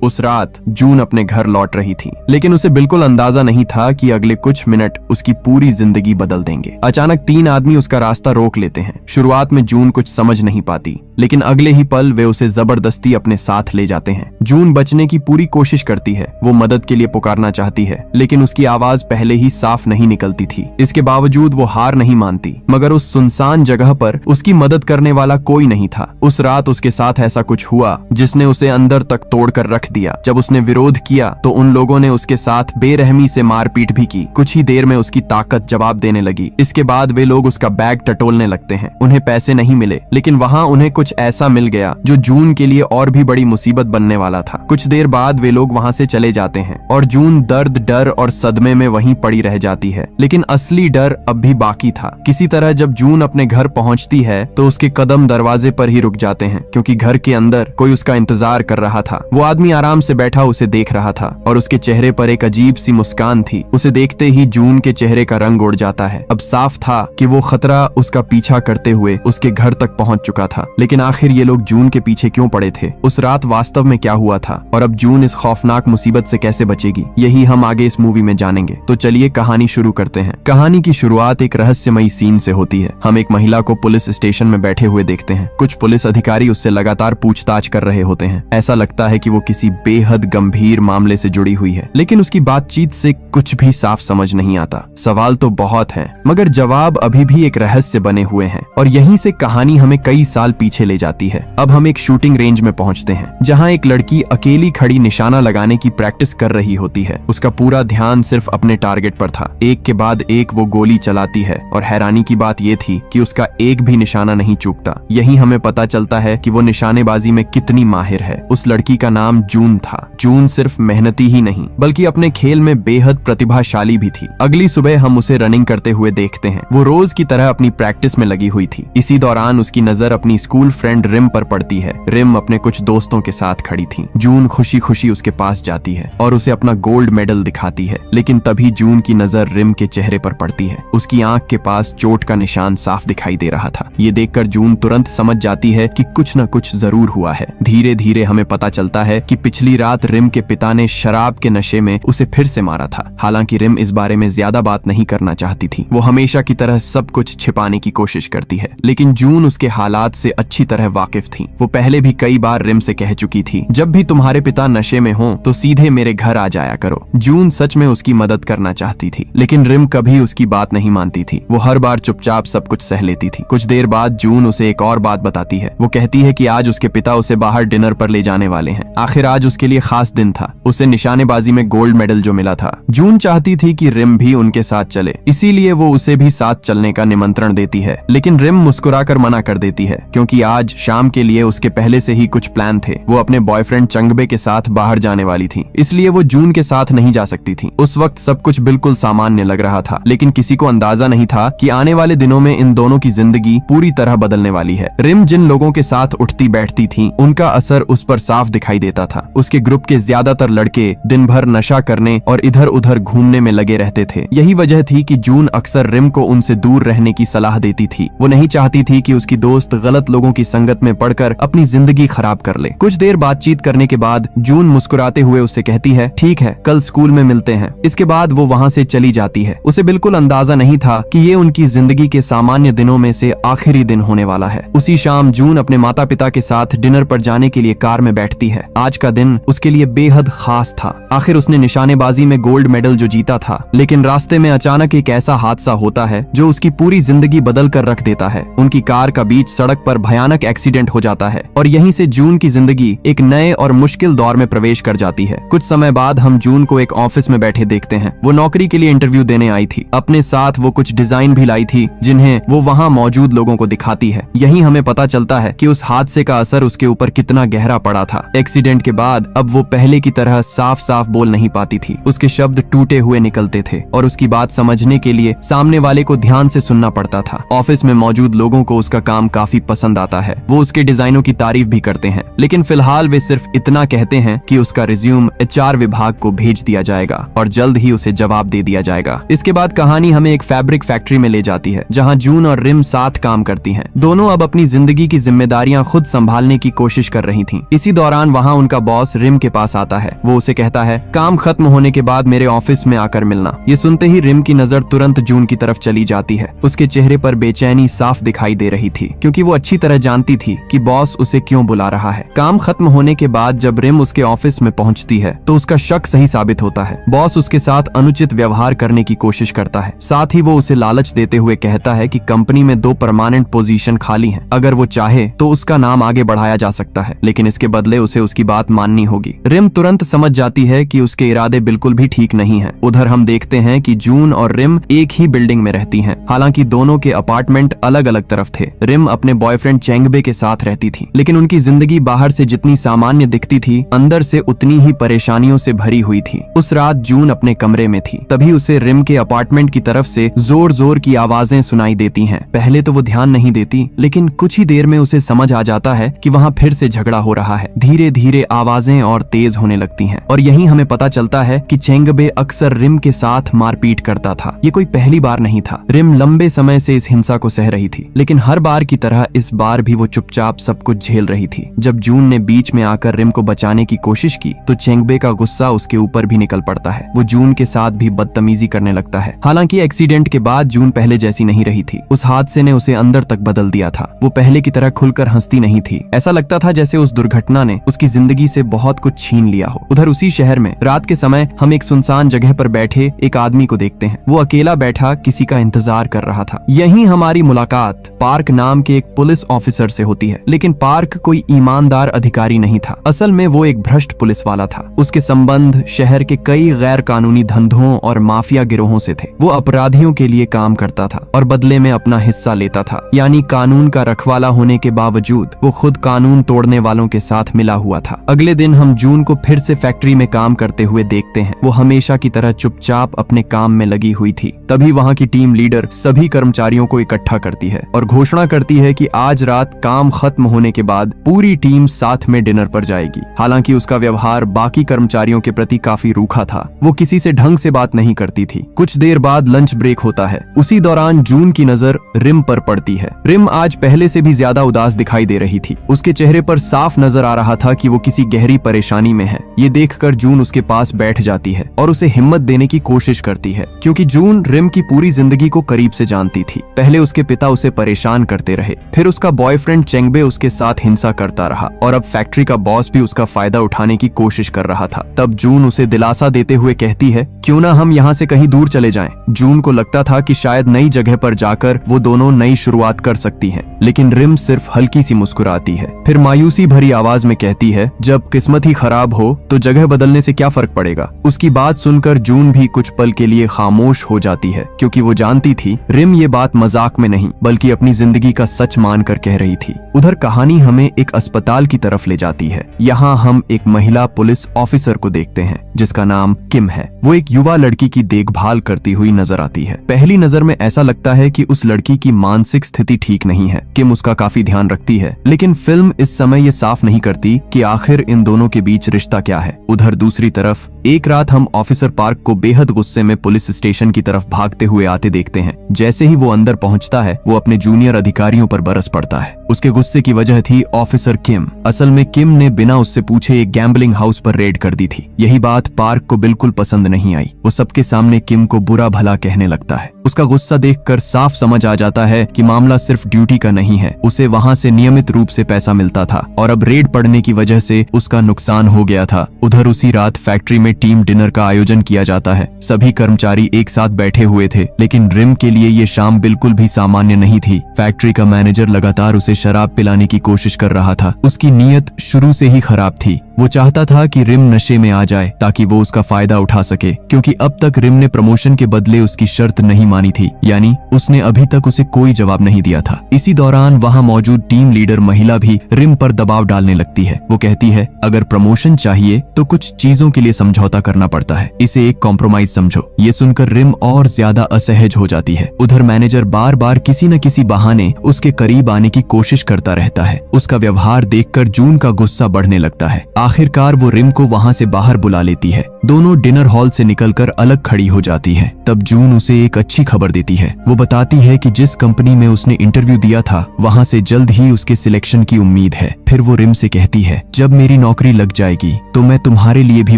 उस रात जून अपने घर लौट रही थी, लेकिन उसे बिल्कुल अंदाजा नहीं था कि अगले कुछ मिनट उसकी पूरी जिंदगी बदल देंगे। अचानक 3 आदमी उसका रास्ता रोक लेते हैं। शुरुआत में जून कुछ समझ नहीं पाती, लेकिन अगले ही पल वे उसे जबरदस्ती अपने साथ ले जाते हैं। जून बचने की पूरी कोशिश करती है, वो मदद के लिए पुकारना चाहती है, लेकिन उसकी आवाज पहले ही साफ नहीं निकलती थी। इसके बावजूद वो हार नहीं मानती, मगर उस सुनसान जगह पर उसकी मदद करने वाला कोई नहीं था। उस रात उसके साथ ऐसा कुछ हुआ जिसने उसे अंदर तक तोड़कर रख दिया। जब उसने विरोध किया तो उन लोगों ने उसके साथ बेरहमी से मारपीट भी की। कुछ ही देर में उसकी ताकत जवाब देने लगी। इसके बाद वे लोग उसका बैग टटोलने लगते हैं। उन्हें पैसे नहीं मिले, लेकिन वहाँ उन्हें कुछ ऐसा मिल गया जो जून के लिए और भी बड़ी मुसीबत बनने वाला था। कुछ देर बाद वे लोग वहाँ से चले जाते हैं और जून दर्द, डर और सदमे में वहीं पड़ी रह जाती है। लेकिन असली डर अब भी बाकी था। किसी तरह जब जून अपने घर पहुंचती है तो उसके कदम दरवाजे पर ही रुक जाते हैं, क्योंकि घर के अंदर कोई उसका इंतजार कर रहा था। वो आदमी आराम से बैठा उसे देख रहा था और उसके चेहरे पर एक अजीब सी मुस्कान थी। उसे देखते ही जून के चेहरे का रंग उड़ जाता है। अब साफ था कि वो खतरा उसका पीछा करते हुए उसके घर तक पहुंच चुका था। लेकिन आखिर ये लोग जून के पीछे क्यों पड़े थे? उस रात वास्तव में क्या हुआ था और अब जून इस खौफनाक मुसीबत से कैसे बचेगी? यही हम आगे इस मूवी में जानेंगे। तो चलिए कहानी शुरू करते हैं। कहानी की शुरुआत एक रहस्यमयी सीन से होती है। हम एक महिला को पुलिस स्टेशन में बैठे हुए देखते हैं। कुछ पुलिस अधिकारी उससे लगातार पूछताछ कर रहे होते हैं। ऐसा लगता है कि वो किसी बेहद गंभीर मामले से जुड़ी हुई है, लेकिन उसकी बातचीत से कुछ भी साफ समझ नहीं आता। सवाल तो बहुत हैं, मगर जवाब अभी भी एक रहस्य बने हुए हैं। और यहीं से कहानी हमें कई साल पीछे ले जाती है। अब हम एक शूटिंग रेंज में पहुंचते हैं, जहां एक लड़की अकेली खड़ी निशाना लगाने की प्रैक्टिस कर रही होती है। उसका पूरा ध्यान सिर्फ अपने टारगेट पर था। एक के बाद एक वो गोली चलाती है और हैरानी की बात ये थी कि उसका एक भी निशाना नहीं चूकता। यही हमें पता चलता है कि वो निशानेबाजी में कितनी माहिर है। उस लड़की का नाम जून था। जून सिर्फ मेहनती ही नहीं, बल्कि अपने खेल में बेहद प्रतिभाशाली भी थी। अगली सुबह हम उसे रनिंग करते हुए देखते हैं। वो रोज की तरह अपनी प्रैक्टिस में लगी हुई थी। इसी दौरान उसकी नजर अपनी स्कूल फ्रेंड रिम पर पड़ती है। रिम अपने कुछ दोस्तों के साथ खड़ी थी। जून खुशी खुशी उसके पास जाती है और उसे अपना गोल्ड मेडल दिखाती है। लेकिन तभी जून की नजर रिम के चेहरे पर पड़ती है। उसकी आंख के पास चोट का निशान साफ दिखाई दे रहा था। ये देखकर जून तुरंत समझ जाती है कि कुछ न कुछ जरूर हुआ है। धीरे धीरे हमें पता चलता है कि पिछली रात रिम के पिता ने शराब के नशे में उसे फिर से मारा था। हालांकि रिम इस बारे में ज्यादा बात नहीं करना चाहती थी। वो हमेशा की तरह सब कुछ छिपाने की कोशिश करती है, लेकिन जून उसके हालात से अच्छी तरह वाकिफ थी। वो पहले भी कई बार रिम से कह चुकी थी, जब भी तुम्हारे पिता नशे में हो तो सीधे मेरे घर आ जाया करो। जून सच में उसकी मदद करना चाहती थी, लेकिन रिम कभी उसकी बात नहीं मानती थी। वो हर बार चुपचाप सब कुछ सह लेती थी। कुछ देर बाद जून उसे एक और बात बताती है। वो कहती है कि आज उसके पिता उसे बाहर डिनर पर ले जाने वाले हैं। आखिर आज उसके लिए खास दिन था। उसे निशानेबाजी में गोल्ड मेडल जो मिला था। जून चाहती थी कि रिम भी उनके साथ चले, इसीलिए वो उसे भी साथ चलने का निमंत्रण देती है। लेकिन रिम मुस्कुराकर मना कर देती है, क्योंकि आज शाम के लिए उसके पहले से ही कुछ प्लान थे। वो अपने बॉयफ्रेंड चंगबे के साथ बाहर जाने वाली थी, इसलिए वो जून के साथ नहीं जा सकती थी। उस वक्त सब कुछ बिल्कुल सामान्य लग रहा था, लेकिन किसी को अंदाजा नहीं था कि आने वाले दिनों में इन दोनों की जिंदगी पूरी तरह बदलने वाली है। रिम जिन लोगों के साथ उठती बैठती थी, उनका असर उस पर साफ दिखाई देता था। उसके ग्रुप के ज्यादातर लड़के दिन भर नशा करने और इधर उधर घूमने में लगे रहते थे। यही वजह थी कि जून अक्सर रिम को उनसे दूर रहने की सलाह देती थी। वो नहीं चाहती थी कि उसकी दोस्त गलत लोगों की संगत में पड़कर अपनी जिंदगी खराब कर ले। कुछ देर बातचीत करने के बाद जून मुस्कुराते हुए उससे कहती है, ठीक है, कल स्कूल में मिलते हैं। इसके बाद वो वहाँ से चली जाती है। उसे बिल्कुल अंदाजा नहीं था कि ये उनकी जिंदगी के सामान्य दिनों में से आखिरी दिन होने वाला है। उसी शाम जून अपने माता पिता के साथ डिनर पर जाने के लिए कार में बैठती है। आज का दिन उसके लिए बेहद खास था। आखिर उसने निशानेबाजी में गोल्ड मेडल जो जीता था। लेकिन रास्ते में अचानक एक ऐसा हादसा होता है जो उसकी पूरी जिंदगी बदल कर रख देता है। उनकी कार का बीच सड़क पर भयानक एक्सीडेंट हो जाता है और यहीं से जून की जिंदगी एक नए और मुश्किल दौर में प्रवेश कर जाती है। कुछ समय बाद हम जून को एक ऑफिस में बैठे देखते हैं। वो नौकरी के लिए इंटरव्यू देने आई थी। अपने साथ वो कुछ डिजाइन भी लाई थी, जिन्हें वो वहाँ मौजूद लोगों को दिखाती है। यहीं हमें पता चलता है कि उस हादसे का असर उसके ऊपर कितना गहरा पड़ा था। एक्सीडेंट के बाद अब वो पहले की तरह साफ साफ बोल नहीं पाती थी। उसके शब्द टूटे हुए निकलते थे और उसकी बात समझने के लिए सामने वाले को ध्यान से सुनना पड़ता था। ऑफिस में मौजूद लोगों को उसका काम काफी पसंद आता है। वो उसके डिजाइनों की तारीफ भी करते हैं, लेकिन फिलहाल वे सिर्फ इतना कहते हैं कि उसका रिज्यूम HR विभाग को भेज दिया जाएगा और जल्द ही उसे जवाब दे दिया जाएगा। इसके बाद कहानी हमें एक फैब्रिक फैक्ट्री में ले जाती है, जहाँ जून और रिम साथ काम करती हैं। दोनों अब अपनी जिंदगी की जिम्मेदारियां खुद संभालने की कोशिश कर रही थीं। इसी दौरान वहाँ उनका बॉस रिम के पास आता है। वो उसे कहता है, काम खत्म होने के बाद मेरे ऑफिस में आकर मिलना। ये सुनते ही रिम की नजर तुरंत जून की तरफ चली जाती है। उसके चेहरे पर बेचैनी साफ दिखाई दे रही थी, क्योंकि वो अच्छी तरह जानती थी कि बॉस उसे क्यों बुला रहा है। काम खत्म होने के बाद जब रिम उसके ऑफिस में पहुंचती है तो उसका शक सही साबित होता है। बॉस उसके साथ अनुचित व्यवहार करने की कोशिश करता है। साथ ही वो उसे लालच देते हुए कहता है कि कंपनी में 2 परमानेंट पोजीशन खाली हैं। अगर वो चाहे तो उसका नाम आगे बढ़ाया जा सकता है, लेकिन इसके बदले उसे उसकी बात माननी होगी। रिम तुरंत समझ जाती है कि उसके इरादे बिल्कुल भी ठीक नहीं हैं। उधर हम देखते हैं कि जून और रिम एक ही बिल्डिंग में रहती हैं। हालांकि दोनों के अपार्टमेंट अलग अलग तरफ थे। रिम अपने बॉयफ्रेंड चेंगबे के साथ रहती थी, लेकिन उनकी जिंदगी बाहर से जितनी सामान्य दिखती थी, अंदर से उतनी ही परेशानियों से भरी हुई थी। उस रात जून अपने कमरे में थी, तभी उसे रिम के अपार्टमेंट की तरफ से जोर जोर की आवाजें सुनाई देती हैं। पहले तो वो ध्यान नहीं देती, लेकिन कुछ ही देर में उसे समझ आ जाता है कि वहाँ फिर से झगड़ा हो रहा है। धीरे धीरे आवाजें और तेज होने लगती हैं, और यहीं हमें पता चलता है कि चेंगबे अक्सर रिम के साथ मारपीट करता था। ये कोई पहली बार नहीं था। रिम लंबे समय से इस हिंसा को सह रही थी, लेकिन हर बार की तरह इस बार भी वो चुपचाप सब कुछ झेल रही थी। जब जून ने बीच में आकर रिम को बचाने की कोशिश की तो चेंगबे का गुस्सा उसके ऊपर भी निकल पड़ता है। वो जून के साथ भी बदतमीजी करने लगता है। हालांकि एक्सीडेंट के बाद जून पहले जैसी नहीं रही थी। उस हादसे ने उसे अंदर तक बदल दिया था। वो पहले की तरह खुलकर हंसती नहीं थी। ऐसा लगता था जैसे उस दुर्घटना ने उसकी जिंदगी से बहुत कुछ छीन लिया हो। उधर उसी शहर में रात के समय हम एक सुनसान जगह पर बैठे एक आदमी को देखते हैं। वो अकेला बैठा किसी का इंतजार कर रहा था। यहीं हमारी मुलाकात पार्क नाम के एक पुलिस ऑफिसर से होती है, लेकिन पार्क कोई ईमानदार अधिकारी नहीं था। असल में वो एक भ्रष्ट पुलिस वाला था। उसके संबंध शहर के कई गैर कानूनी धंधों और माफिया गिरोहों से थे। वो अपराधियों के लिए काम करता था और बदले में अपना हिस्सा लेता था। यानी कानून का रखवाला होने के बावजूद वो खुद कानून तोड़ने वालों के साथ मिला हुआ था। अगले दिन हम जून को फिर से फैक्ट्री में काम करते हुए देखते हैं। वो हमेशा की तरह चुपचाप अपने काम में लगी हुई थी। तभी वहाँ की टीम लीडर सभी कर्मचारियों को इकट्ठा करती है और घोषणा करती है कि आज रात काम खत्म होने के बाद पूरी टीम साथ में डिनर पर जाएगी। हालांकि उसका व्यवहार बाकी कर्मचारियों के प्रति काफी रूखा था। वो किसी से ढंग से बात नहीं करती थी। कुछ देर बाद लंच ब्रेक होता है। उसी दौरान जून की नजर रिम पर पड़ती है। रिम आज पहले से भी ज्यादा उदास दिखाई दे रही थी। उसके चेहरे पर साफ नजर आ रहा था कि वो किसी गहरी परेशानी में है। ये देखकर जून उसके पास बैठ जाती है और उसे हिम्मत देने की कोशिश करती है, क्योंकि जून रिम की पूरी जिंदगी को करीब से जानती थी। पहले उसके पिता उसे परेशान करते रहे, फिर उसका बॉयफ्रेंड चेंगबे उसके साथ हिंसा करता रहा, और अब फैक्ट्री का बॉस भी उसका फायदा उठाने की कोशिश कर रहा था। तब जून उसे दिलासा देते हुए कहती है, क्यों ना हम यहाँ से कहीं दूर चले जाएं। जून को लगता था कि शायद नई जगह पर जाकर वो दोनों नई शुरुआत कर सकती हैं, लेकिन रिम सिर्फ हल्की सी मुस्कुराती है। फिर मायूसी भरी आवाज में कहती है, जब किस्मत ही खराब हो तो जगह बदलने से क्या फर्क पड़ेगा। उसकी बात सुनकर जून भी कुछ पल के लिए खामोश हो जाती है, क्योंकि वो जानती थी रिम ये बात मजाक में नहीं बल्कि अपनी जिंदगी का सच मानकर कह रही थी। उधर कहानी हमें एक अस्पताल की तरफ ले जाती है। यहाँ हम एक महिला पुलिस ऑफिसर को देखते हैं जिसका नाम किम है। वो एक युवा लड़की की देखभाल करती हुई नजर आती है। पहली नजर में ऐसा लगता है कि उस लड़की की मानसिक स्थिति ठीक नहीं है। किम उसका काफी ध्यान रखती है, लेकिन फिल्म इस समय ये साफ नहीं करती कि आखिर इन दोनों के बीच रिश्ता क्या है। उधर दूसरी तरफ एक रात हम ऑफिसर पार्क को बेहद गुस्से में पुलिस स्टेशन की तरफ भागते हुए आते देखते हैं। जैसे ही वो अंदर पहुंचता है वो अपने जूनियर अधिकारियों पर बरस पड़ता है। उसके गुस्से की वजह थी ऑफिसर किम। असल में किम ने बिना उससे पूछे एक गैम्बलिंग हाउस पर रेड कर दी थी। यही बात पार्क को बिल्कुल पसंद नहीं आई। वो सबके सामने किम को बुरा भला कहने लगता है। उसका गुस्सा देखकर साफ समझ आ जाता है कि मामला सिर्फ ड्यूटी का नहीं है। उसे वहाँ से नियमित रूप से पैसा मिलता था और अब रेड पड़ने की वजह से उसका नुकसान हो गया था। उधर उसी रात फैक्ट्री में टीम डिनर का आयोजन किया जाता है। सभी कर्मचारी एक साथ बैठे हुए थे, लेकिन रिम के लिए ये शाम बिल्कुल भी सामान्य नहीं थी। फैक्ट्री का मैनेजर लगातार उसे शराब पिलाने की कोशिश कर रहा था। उसकी नीयत शुरू से ही खराब थी। वो चाहता था कि रिम नशे में आ जाए ताकि वो उसका फायदा उठा सके, क्योंकि अब तक रिम ने प्रमोशन के बदले उसकी शर्त नहीं मानी थी, यानी उसने अभी तक उसे कोई जवाब नहीं दिया था। इसी दौरान वहाँ मौजूद टीम लीडर महिला भी रिम पर दबाव डालने लगती है। वो कहती है, अगर प्रमोशन चाहिए तो कुछ चीजों के लिए समझौता करना पड़ता है, इसे एक कॉम्प्रोमाइज समझो। ये सुनकर रिम और ज्यादा असहज हो जाती है। उधर मैनेजर बार बार किसी न किसी बहाने उसके करीब आने की कोशिश करता रहता है। उसका व्यवहार देखकर जून का गुस्सा बढ़ने लगता है। आखिरकार वो रिम को वहाँ से बाहर बुला लेती है। दोनों डिनर हॉल से निकलकर अलग खड़ी हो जाती है। तब जून उसे एक अच्छी खबर देती है। वो बताती है कि जिस कंपनी में उसने इंटरव्यू दिया था वहाँ से जल्द ही उसके सिलेक्शन की उम्मीद है। फिर वो रिम से कहती है, जब मेरी नौकरी लग जाएगी तो मैं तुम्हारे लिए भी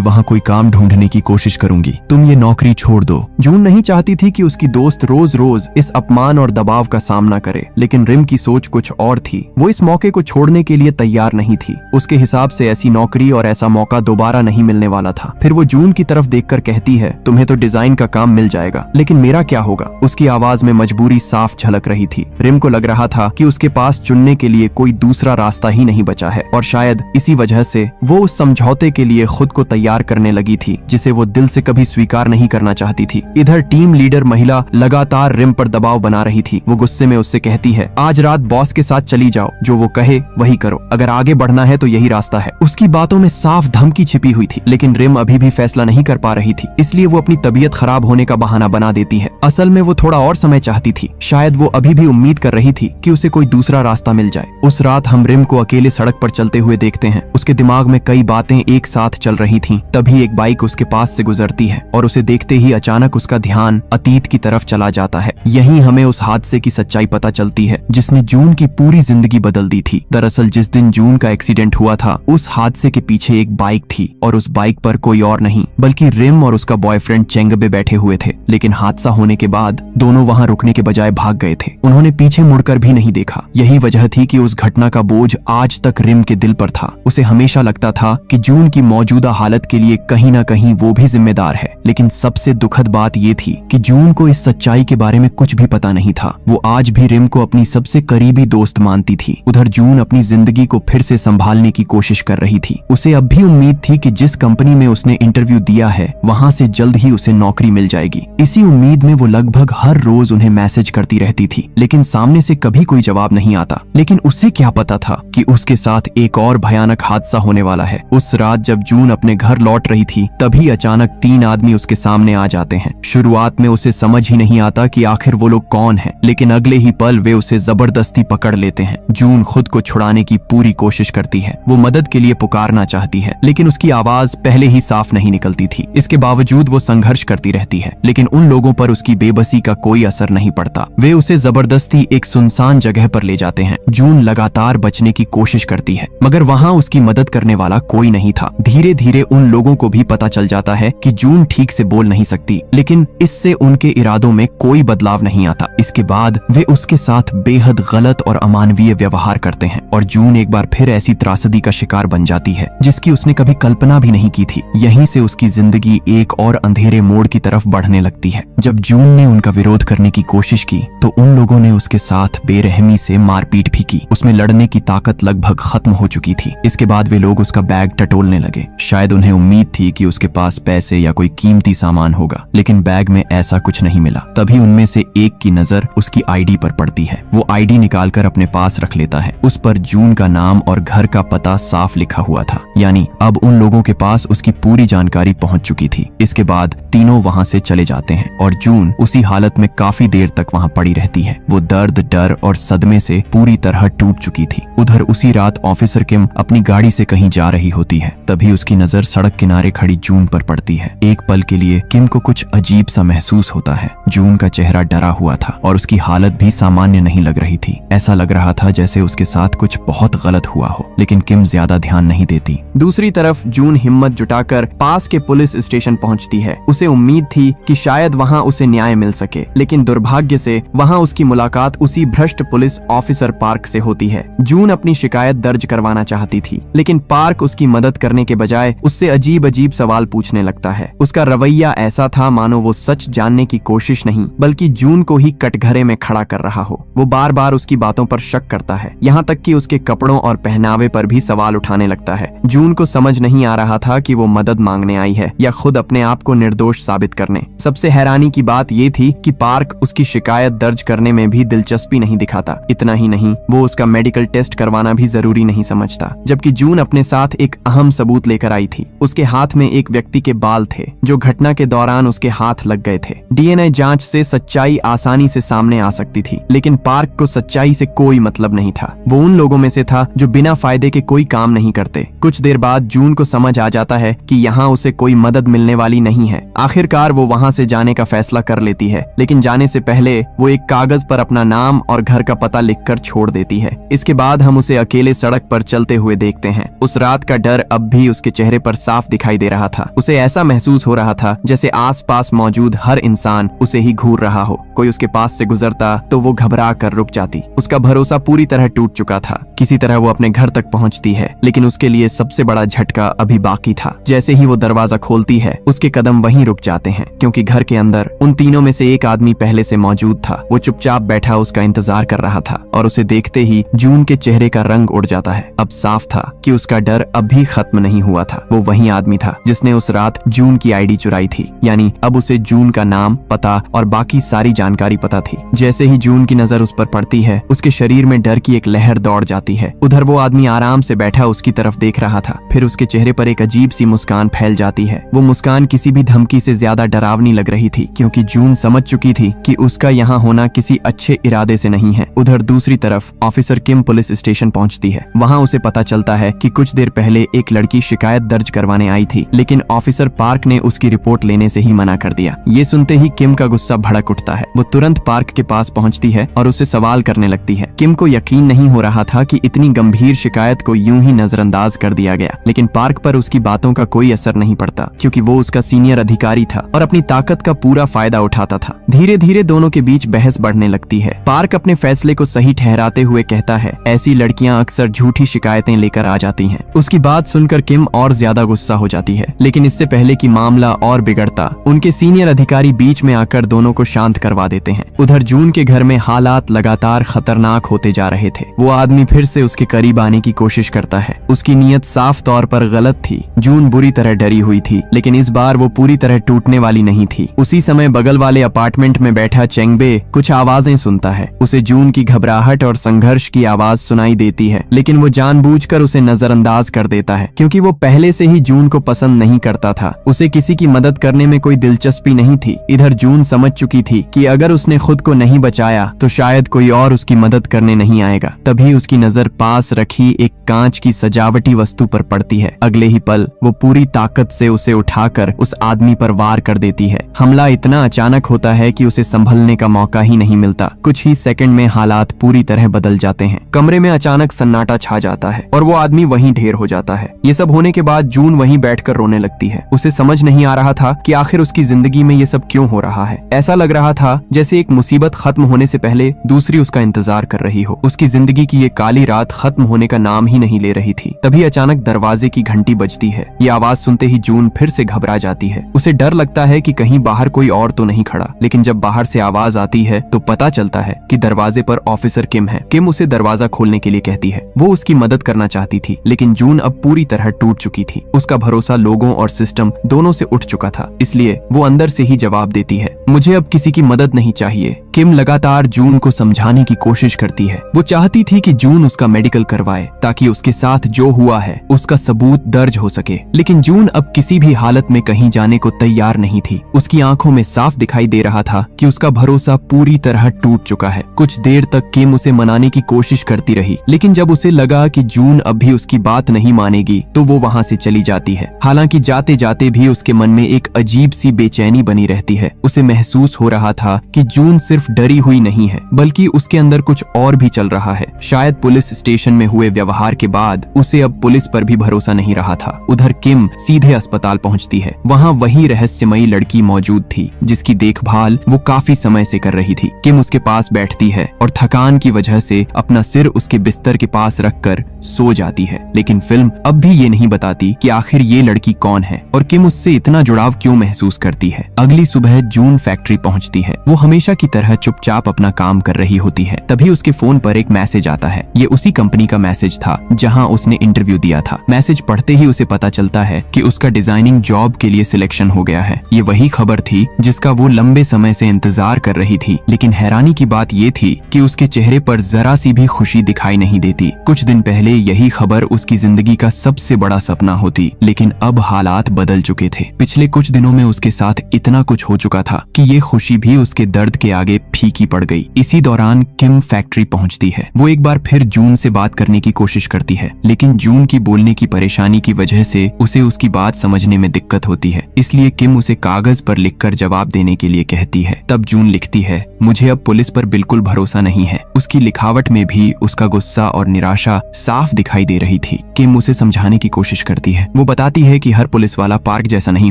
वहाँ कोई काम ढूंढने की कोशिश करूंगी, तुम ये नौकरी छोड़ दो। जून नहीं चाहती थी कि उसकी दोस्त रोज रोज इस अपमान और दबाव का सामना करे, लेकिन रिम की सोच कुछ और थी। वो इस मौके को छोड़ने के लिए तैयार नहीं थी। उसके हिसाब से ऐसी नौकरी और ऐसा मौका दोबारा नहीं मिलने वाला था। फिर वो जून की तरफ देखकर कहती है, तुम्हें तो डिजाइन का काम मिल जाएगा, लेकिन मेरा क्या होगा? उसकी आवाज में मजबूरी साफ झलक रही थी। रिम को लग रहा था कि उसके पास चुनने के लिए कोई दूसरा रास्ता ही नहीं बचा है, और शायद इसी वजह से वो उस समझौते के लिए खुद को तैयार करने लगी थी जिसे वो दिल से कभी स्वीकार नहीं करना चाहती थी। इधर टीम लीडर महिला लगातार रिम पर दबाव बना रही थी। वो गुस्से में उससे कहती है, आज रात बॉस के साथ चली जाओ, जो वो कहे वही करो, अगर आगे बढ़ना है तो यही रास्ता है। उसकी बातों में साफ धमकी छिपी हुई थी, लेकिन रिम अभी भी फैसला नहीं कर पा रही थी, इसलिए वो अपनी तबीयत खराब होने का बहाना बना देती है। असल में वो थोड़ा और समय चाहती थी। शायद वो अभी भी उम्मीद कर रही थी कि उसे कोई दूसरा रास्ता मिल जाए। उस रात हम रिम को अकेले सड़क पर चलते हुए देखते हैं। उसके दिमाग में कई बातें एक साथ चल रही थीं। तभी एक बाइक उसके पास से गुजरती है और उसे देखते ही अचानक उसका ध्यान अतीत की तरफ चला जाता है। यहीं हमें उस हादसे की सच्चाई पता चलती है जिसने जून की पूरी जिंदगी बदल दी थी। दरअसल जिस दिन जून का एक्सीडेंट हुआ था, उस हादसे के पीछे एक बाइक थी और उस बाइक पर कोई और नहीं बल्कि रिम और उसका बॉयफ्रेंड चेंगबे बैठे हुए थे। लेकिन हादसा होने के बाद दोनों वहां रुकने के बजाय भाग गए थे। उन्होंने पीछे मुड़कर भी नहीं देखा। यही वजह थी कि उस घटना का बोझ आज तक रिम के दिल पर था। उसे हमेशा लगता था कि जून की मौजूदा हालत के लिए कहीं ना कहीं वो भी जिम्मेदार है। लेकिन सबसे दुखद बात ये थी कि जून को इस सच्चाई के बारे में कुछ भी पता नहीं था। वो आज भी रिम को अपनी सबसे करीबी दोस्त मानती थी। उधर जून अपनी जिंदगी को फिर से संभालने की कोशिश कर रही थी। उसे अब भी उम्मीद थी कि जिस कंपनी में उसने इंटरव्यू दिया है वहां से जल्द ही उसे नौकरी मिल जाएगी। इसी उम्मीद में वो लगभग हर रोज उन्हें मैसेज करती रहती थी, लेकिन सामने से कभी कोई जवाब नहीं आता। लेकिन उसे क्या पता था कि उसके साथ एक और भयानक हादसा होने वाला है। उस रात जब जून अपने घर लौट रही थी, तभी अचानक 3 आदमी उसके सामने आ जाते हैं। शुरुआत में उसे समझ ही नहीं आता कि आखिर वो लोग कौन हैं, लेकिन अगले ही पल वे उसे जबरदस्ती पकड़ लेते हैं। जून खुद को छुड़ाने की पूरी कोशिश करती है। वो मदद के लिए पुकारना चाहती है, लेकिन उसकी आवाज पहले ही साफ नहीं निकलती थी। इसके बावजूद वो संघर्ष करती रहती है, लेकिन उन लोगों पर उसकी बेबसी का कोई असर नहीं पड़ता। वे उसे जबरदस्ती एक सुनसान जगह पर ले जाते हैं। जून लगातार बचने की कोशिश करती है, मगर वहाँ उसकी मदद करने वाला कोई नहीं था। धीरे धीरे उन लोगों को भी पता चल जाता है कि जून ठीक से बोल नहीं सकती, लेकिन इससे उनके इरादों में कोई बदलाव नहीं आता। इसके बाद वे उसके साथ बेहद गलत और अमानवीय व्यवहार करते हैं और जून एक बार फिर ऐसी त्रासदी का शिकार बन जाती है जिसकी उसने कभी कल्पना भी नहीं की थी। यहीं से उसकी जिंदगी एक और अंधेरे मोड़ की तरफ बढ़ने लगती है। जब जून ने उनका विरोध करने की कोशिश की तो उन लोगों ने उसके साथ बेरहमी से मारपीट भी की। उसमें लड़ने की ताकत लगभग खत्म हो चुकी थी। इसके बाद वे लोग उसका बैग टटोलने लगे। शायद उन्हें उम्मीद थी कि उसके पास पैसे या कोई कीमती सामान होगा, लेकिन बैग में ऐसा कुछ नहीं मिला। तभी उनमें से एक की नजर उसकी आईडी पर पड़ती है। वो आईडी निकालकर अपने पास रख लेता है। उस पर जून का नाम और घर का पता साफ लिखा हुआ था, यानी अब उन लोगों के पास उसकी पूरी जानकारी पहुंच चुकी थी। इसके बाद तीनों वहां से चले जाते हैं और जून उसी हालत में काफी देर तक वहां पड़ी रहती है। वो दर्द, डर और सदमे से पूरी तरह टूट चुकी थी। उधर उसी रात ऑफिसर किम अपनी गाड़ी से कहीं जा रही होती है। तभी उसकी नजर सड़क किनारे खड़ी जून पर पड़ती है। एक पल के लिए किम को कुछ अजीब सा महसूस होता है। जून का चेहरा डरा हुआ था और उसकी हालत भी सामान्य नहीं लग रही थी। ऐसा लग रहा था जैसे उसके साथ कुछ बहुत गलत हुआ हो, लेकिन किम ज्यादा ध्यान नहीं देती। दूसरी तरफ जून हिम्मत जुटाकर पास के पुलिस स्टेशन पहुंचती है। उसे उम्मीद थी कि शायद वहां उसे न्याय मिल सके, लेकिन दुर्भाग्य से वहां उसकी मुलाकात उसी भ्रष्ट पुलिस ऑफिसर पार्क से होती है। जून अपनी शिकायत दर्ज करवाना चाहती थी, लेकिन पार्क उसकी मदद करने के बजाय उससे अजीब अजीब सवाल पूछने लगता है। उसका रवैया ऐसा था मानो वो सच जानने की कोशिश नहीं बल्कि जून को ही कटघरे में खड़ा कर रहा हो। वो बार बार उसकी बातों पर शक करता है, यहाँ तक कि उसके कपड़ों और पहनावे पर भी सवाल उठाने लगता है। जून को समझ नहीं आ रहा था कि वो मदद मांगने आई है या खुद अपने आप को निर्दोष साबित करने। सबसे हैरानी की बात ये थी कि पार्क उसकी शिकायत दर्ज करने में भी दिलचस्पी नहीं दिखाता। इतना ही नहीं, वो उसका मेडिकल टेस्ट करवाना भी जरूरी नहीं समझता, जबकि जून अपने साथ एक अहम सबूत लेकर आई थी। उसके हाथ में एक व्यक्ति के बाल थे जो घटना के दौरान उसके हाथ लग गए थे। डीएनए जांच से सच्चाई आसानी से सामने आ सकती थी, लेकिन पार्क को सच्चाई से कोई मतलब नहीं था। वो उन लोगों में से था जो बिना फायदे के कोई काम नहीं करते। कुछ देर बाद जून को समझ आ जाता है कि यहाँ उसे कोई मदद मिलने वाली नहीं है। आखिरकार वो वहाँ से जाने का फैसला कर लेती है, लेकिन जाने से पहले वो एक कागज पर अपना नाम और घर का पता लिखकर छोड़ देती है। इसके बाद हम उसे अकेले सड़क पर चलते हुए देखते हैं। उस रात का डर अब भी उसके चेहरे पर साफ दिखाई दे रहा था। उसे ऐसा महसूस हो रहा था जैसे आसपास मौजूद हर इंसान उसे ही घूर रहा हो। कोई उसके पास से गुजरता तो वो घबरा कर रुक जाती। उसका भरोसा पूरी तरह टूट चुका था। किसी तरह वो अपने घर तक पहुंचती है, लेकिन उसके लिए सबसे बड़ा झटका अभी बाकी था। जैसे ही वो दरवाजा खोलती है, उसके कदम वहीं रुक जाते हैं, क्योंकि घर के अंदर उन तीनों में से एक आदमी पहले से मौजूद था। वो चुपचाप बैठा उसका इंतजार कर रहा था और उसे देखते ही जून के चेहरे का रंग उड़ जाता है। अब साफ था कि उसका डर अब भी खत्म नहीं हुआ था। वो वही आदमी था जिसने उस रात जून की आईडी चुराई थी। यानी अब उसे जून का नाम, पता और बाकी सारी जानकारी पता थी। जैसे ही जून की नजर उस पर पड़ती है, उसके शरीर में डर की एक लहर दौड़ जाती है। उधर वो आदमी आराम से बैठा उसकी तरफ देख रहा था। फिर उसके चेहरे पर एक अजीब सी मुस्कान फैल जाती है। वो मुस्कान किसी भी धमकी से ज्यादा डरावनी लग रही थी, क्योंकि जून समझ चुकी थी कि उसका यहाँ होना किसी अच्छे इरादे से नहीं है। उधर दूसरी तरफ ऑफिसर किम पुलिस स्टेशन पहुंचती है। वहाँ उसे पता चलता है कि कुछ देर पहले एक लड़की शिकायत दर्ज करवाने आई थी, लेकिन ऑफिसर पार्क ने उसकी रिपोर्ट लेने से ही मना कर दिया। ये सुनते ही किम का गुस्सा भड़क उठता है। वो तुरंत पार्क के पास पहुंचती है और उसे सवाल करने लगती है। किम को यकीन नहीं हो रहा था कि इतनी गंभीर शिकायत को यूं ही नजरअंदाज कर दिया गया, लेकिन पार्क पर उसकी बातों का कोई असर नहीं पड़ता, क्योंकि वो उसका सीनियर अधिकारी था और अपनी ताकत का पूरा फायदा उठाता था। धीरे धीरे दोनों के बीच बहस बढ़ने लगती है। पार्क अपने फैसले को सही ठहराते हुए कहता है, ऐसी लड़कियां अक्सर झूठी शिकायतें लेकर आ जाती हैं। उसकी बात सुनकर किम और ज्यादा गुस्सा हो जाती है, लेकिन इससे पहले कि मामला और बिगड़ता, उनके सीनियर अधिकारी बीच में आकर दोनों को शांत करवा देते हैं। उधर जून के घर में हालात लगातार खतरनाक होते जा रहे थे। वो आदमी फिर से उसके करीब आने की कोशिश करता है। उसकी नीयत साफ तौर पर गलत थी। जून बुरी तरह डरी हुई थी, लेकिन इस बार वो पूरी तरह टूटने वाली नहीं थी। उसी समय बगल वाले अपार्टमेंट में बैठा चेंगबे कुछ आवाजें सुनता है। उसे जून की घबराहट और संघर्ष की आवाज सुनाई देती है, लेकिन वो जानबूझकर उसे नजरअंदाज कर देता है, क्योंकि वो पहले से ही जून को पसंद नहीं करता था। उसे किसी की मदद करने में कोई दिलचस्पी नहीं थी। इधर जून समझ चुकी थी कि अगर उसने खुद को नहीं बचाया तो शायद कोई और उसकी मदद करने नहीं आएगा। तभी उसकी नजर पास रखी एक कांच की सजावटी वस्तु पर पड़ती है। अगले ही पल वो पूरी ताकत से उसे उठाकर उस आदमी पर वार कर देती है। हमला इतना अचानक होता है कि उसे संभलने का मौका ही नहीं मिलता। कुछ ही सेकंड में हालात पूरी तरह बदल जाते हैं। कमरे में अचानक सन्नाटा छा जाता है और वो आदमी वहीं ढेर हो जाता है। ये सब होने के बाद जून वहीं बैठकर रोने लगती है। उसे समझ नहीं आ रहा था कि आखिर उसकी जिंदगी में ये सब क्यों हो रहा है। ऐसा लग रहा था जैसे एक मुसीबत खत्म होने से पहले दूसरी उसका इंतजार कर रही हो। उसकी जिंदगी की ये काली रात खत्म होने का नाम ही नहीं ले रही थी। तभी अचानक दरवाजे की घंटी बजती है। ये आवाज सुनते ही जून फिर से घबरा जाती है। उसे डर लगता है कि कहीं बाहर कोई और तो नहीं खड़ा, लेकिन जब बाहर से आवाज आती है तो पता चलता है कि दरवाजे पर ऑफिसर किम है। किम उसे दरवाजा खोलने के लिए कहती है। वो उसकी मदद करना चाहती थी, लेकिन जून अब पूरी तरह टूट चुकी थी। उसका भरोसा लोगों और सिस्टम दोनों से उठ चुका था, इसलिए वो अंदर से ही जवाब देती है, मुझे अब किसी की मदद नहीं चाहिए। किम लगातार जून को समझाने की कोशिश करती है। वो चाहती थी कि जून उसका मेडिकल करवाए, ताकि उसके साथ जो हुआ है उसका सबूत दर्ज हो सके, लेकिन जून अब किसी भी हालत में कहीं जाने को तैयार नहीं थी। उसकी आंखों में साफ दिखाई दे रहा था कि उसका भरोसा पूरी तरह टूट चुका है। कुछ देर तक किम उसे मनाने की कोशिश करती रही, लेकिन जब उसे लगा कि जून अब भी उसकी बात नहीं मानेगी तो वो वहाँ से चली जाती है। हालांकि जाते जाते भी उसके मन में एक अजीब सी बेचैनी बनी रहती है। उसे महसूस हो रहा था कि जून सिर्फ डरी हुई नहीं है, बल्कि उसके अंदर कुछ और भी चल रहा है। शायद पुलिस स्टेशन में हुए व्यवहार के बाद उसे अब पुलिस पर भी भरोसा नहीं रहा था। उधर किम सीधे अस्पताल पहुंचती है। वहाँ वही रहस्यमयी लड़की मौजूद थी जिसकी देखभाल वो काफी समय से कर रही थी। किम उसके पास बैठती है और थकान की वजह से अपना सिर उसके बिस्तर के पास रखकर सो जाती है। लेकिन फिल्म अब भी ये नहीं बताती कि आखिर ये लड़की कौन है और किम उससे इतना जुड़ाव क्यों महसूस करती है। अगली सुबह जून फैक्ट्री पहुंचती है। वो हमेशा की तरह चुपचाप अपना काम कर रही होती है। तभी उसके फोन पर एक मैसेज आता है। ये उसी कंपनी का मैसेज था जहां उसने इंटरव्यू दिया था। मैसेज पढ़ते ही उसे पता चलता है कि उसका डिजाइनिंग जॉब के लिए सिलेक्शन हो गया है। ये वही खबर थी जिसका वो लंबे समय से इंतजार कर रही थी। लेकिन हैरानी की बात ये थी कि उसके चेहरे पर जरा सी भी खुशी दिखाई नहीं देती। कुछ दिन पहले यही खबर उसकी जिंदगी का सबसे बड़ा सपना होती, लेकिन अब हालात बदल चुके थे। पिछले कुछ दिनों में उसके साथ इतना कुछ हो चुका था कि ये खुशी भी उसके दर्द के आगे फीकी पड़ गई। इसी दौरान किम फैक्ट्री पहुंचती है। वो एक बार फिर जून से बात करने की कोशिश करती है, लेकिन जून की बोलने की परेशानी की वजह से उसे उसकी बात समझने में दिक्कत होती है। इसलिए किम उसे कागज पर लिखकर जवाब देने के लिए कहती है। तब जून लिखती है, मुझे अब पुलिस पर बिल्कुल भरोसा नहीं है। उसकी लिखावट में भी उसका गुस्सा और निराशा साफ दिखाई दे रही थी। किम उसे समझाने की कोशिश करती है। वो बताती है कि हर पुलिस वाला पार्क जैसा नहीं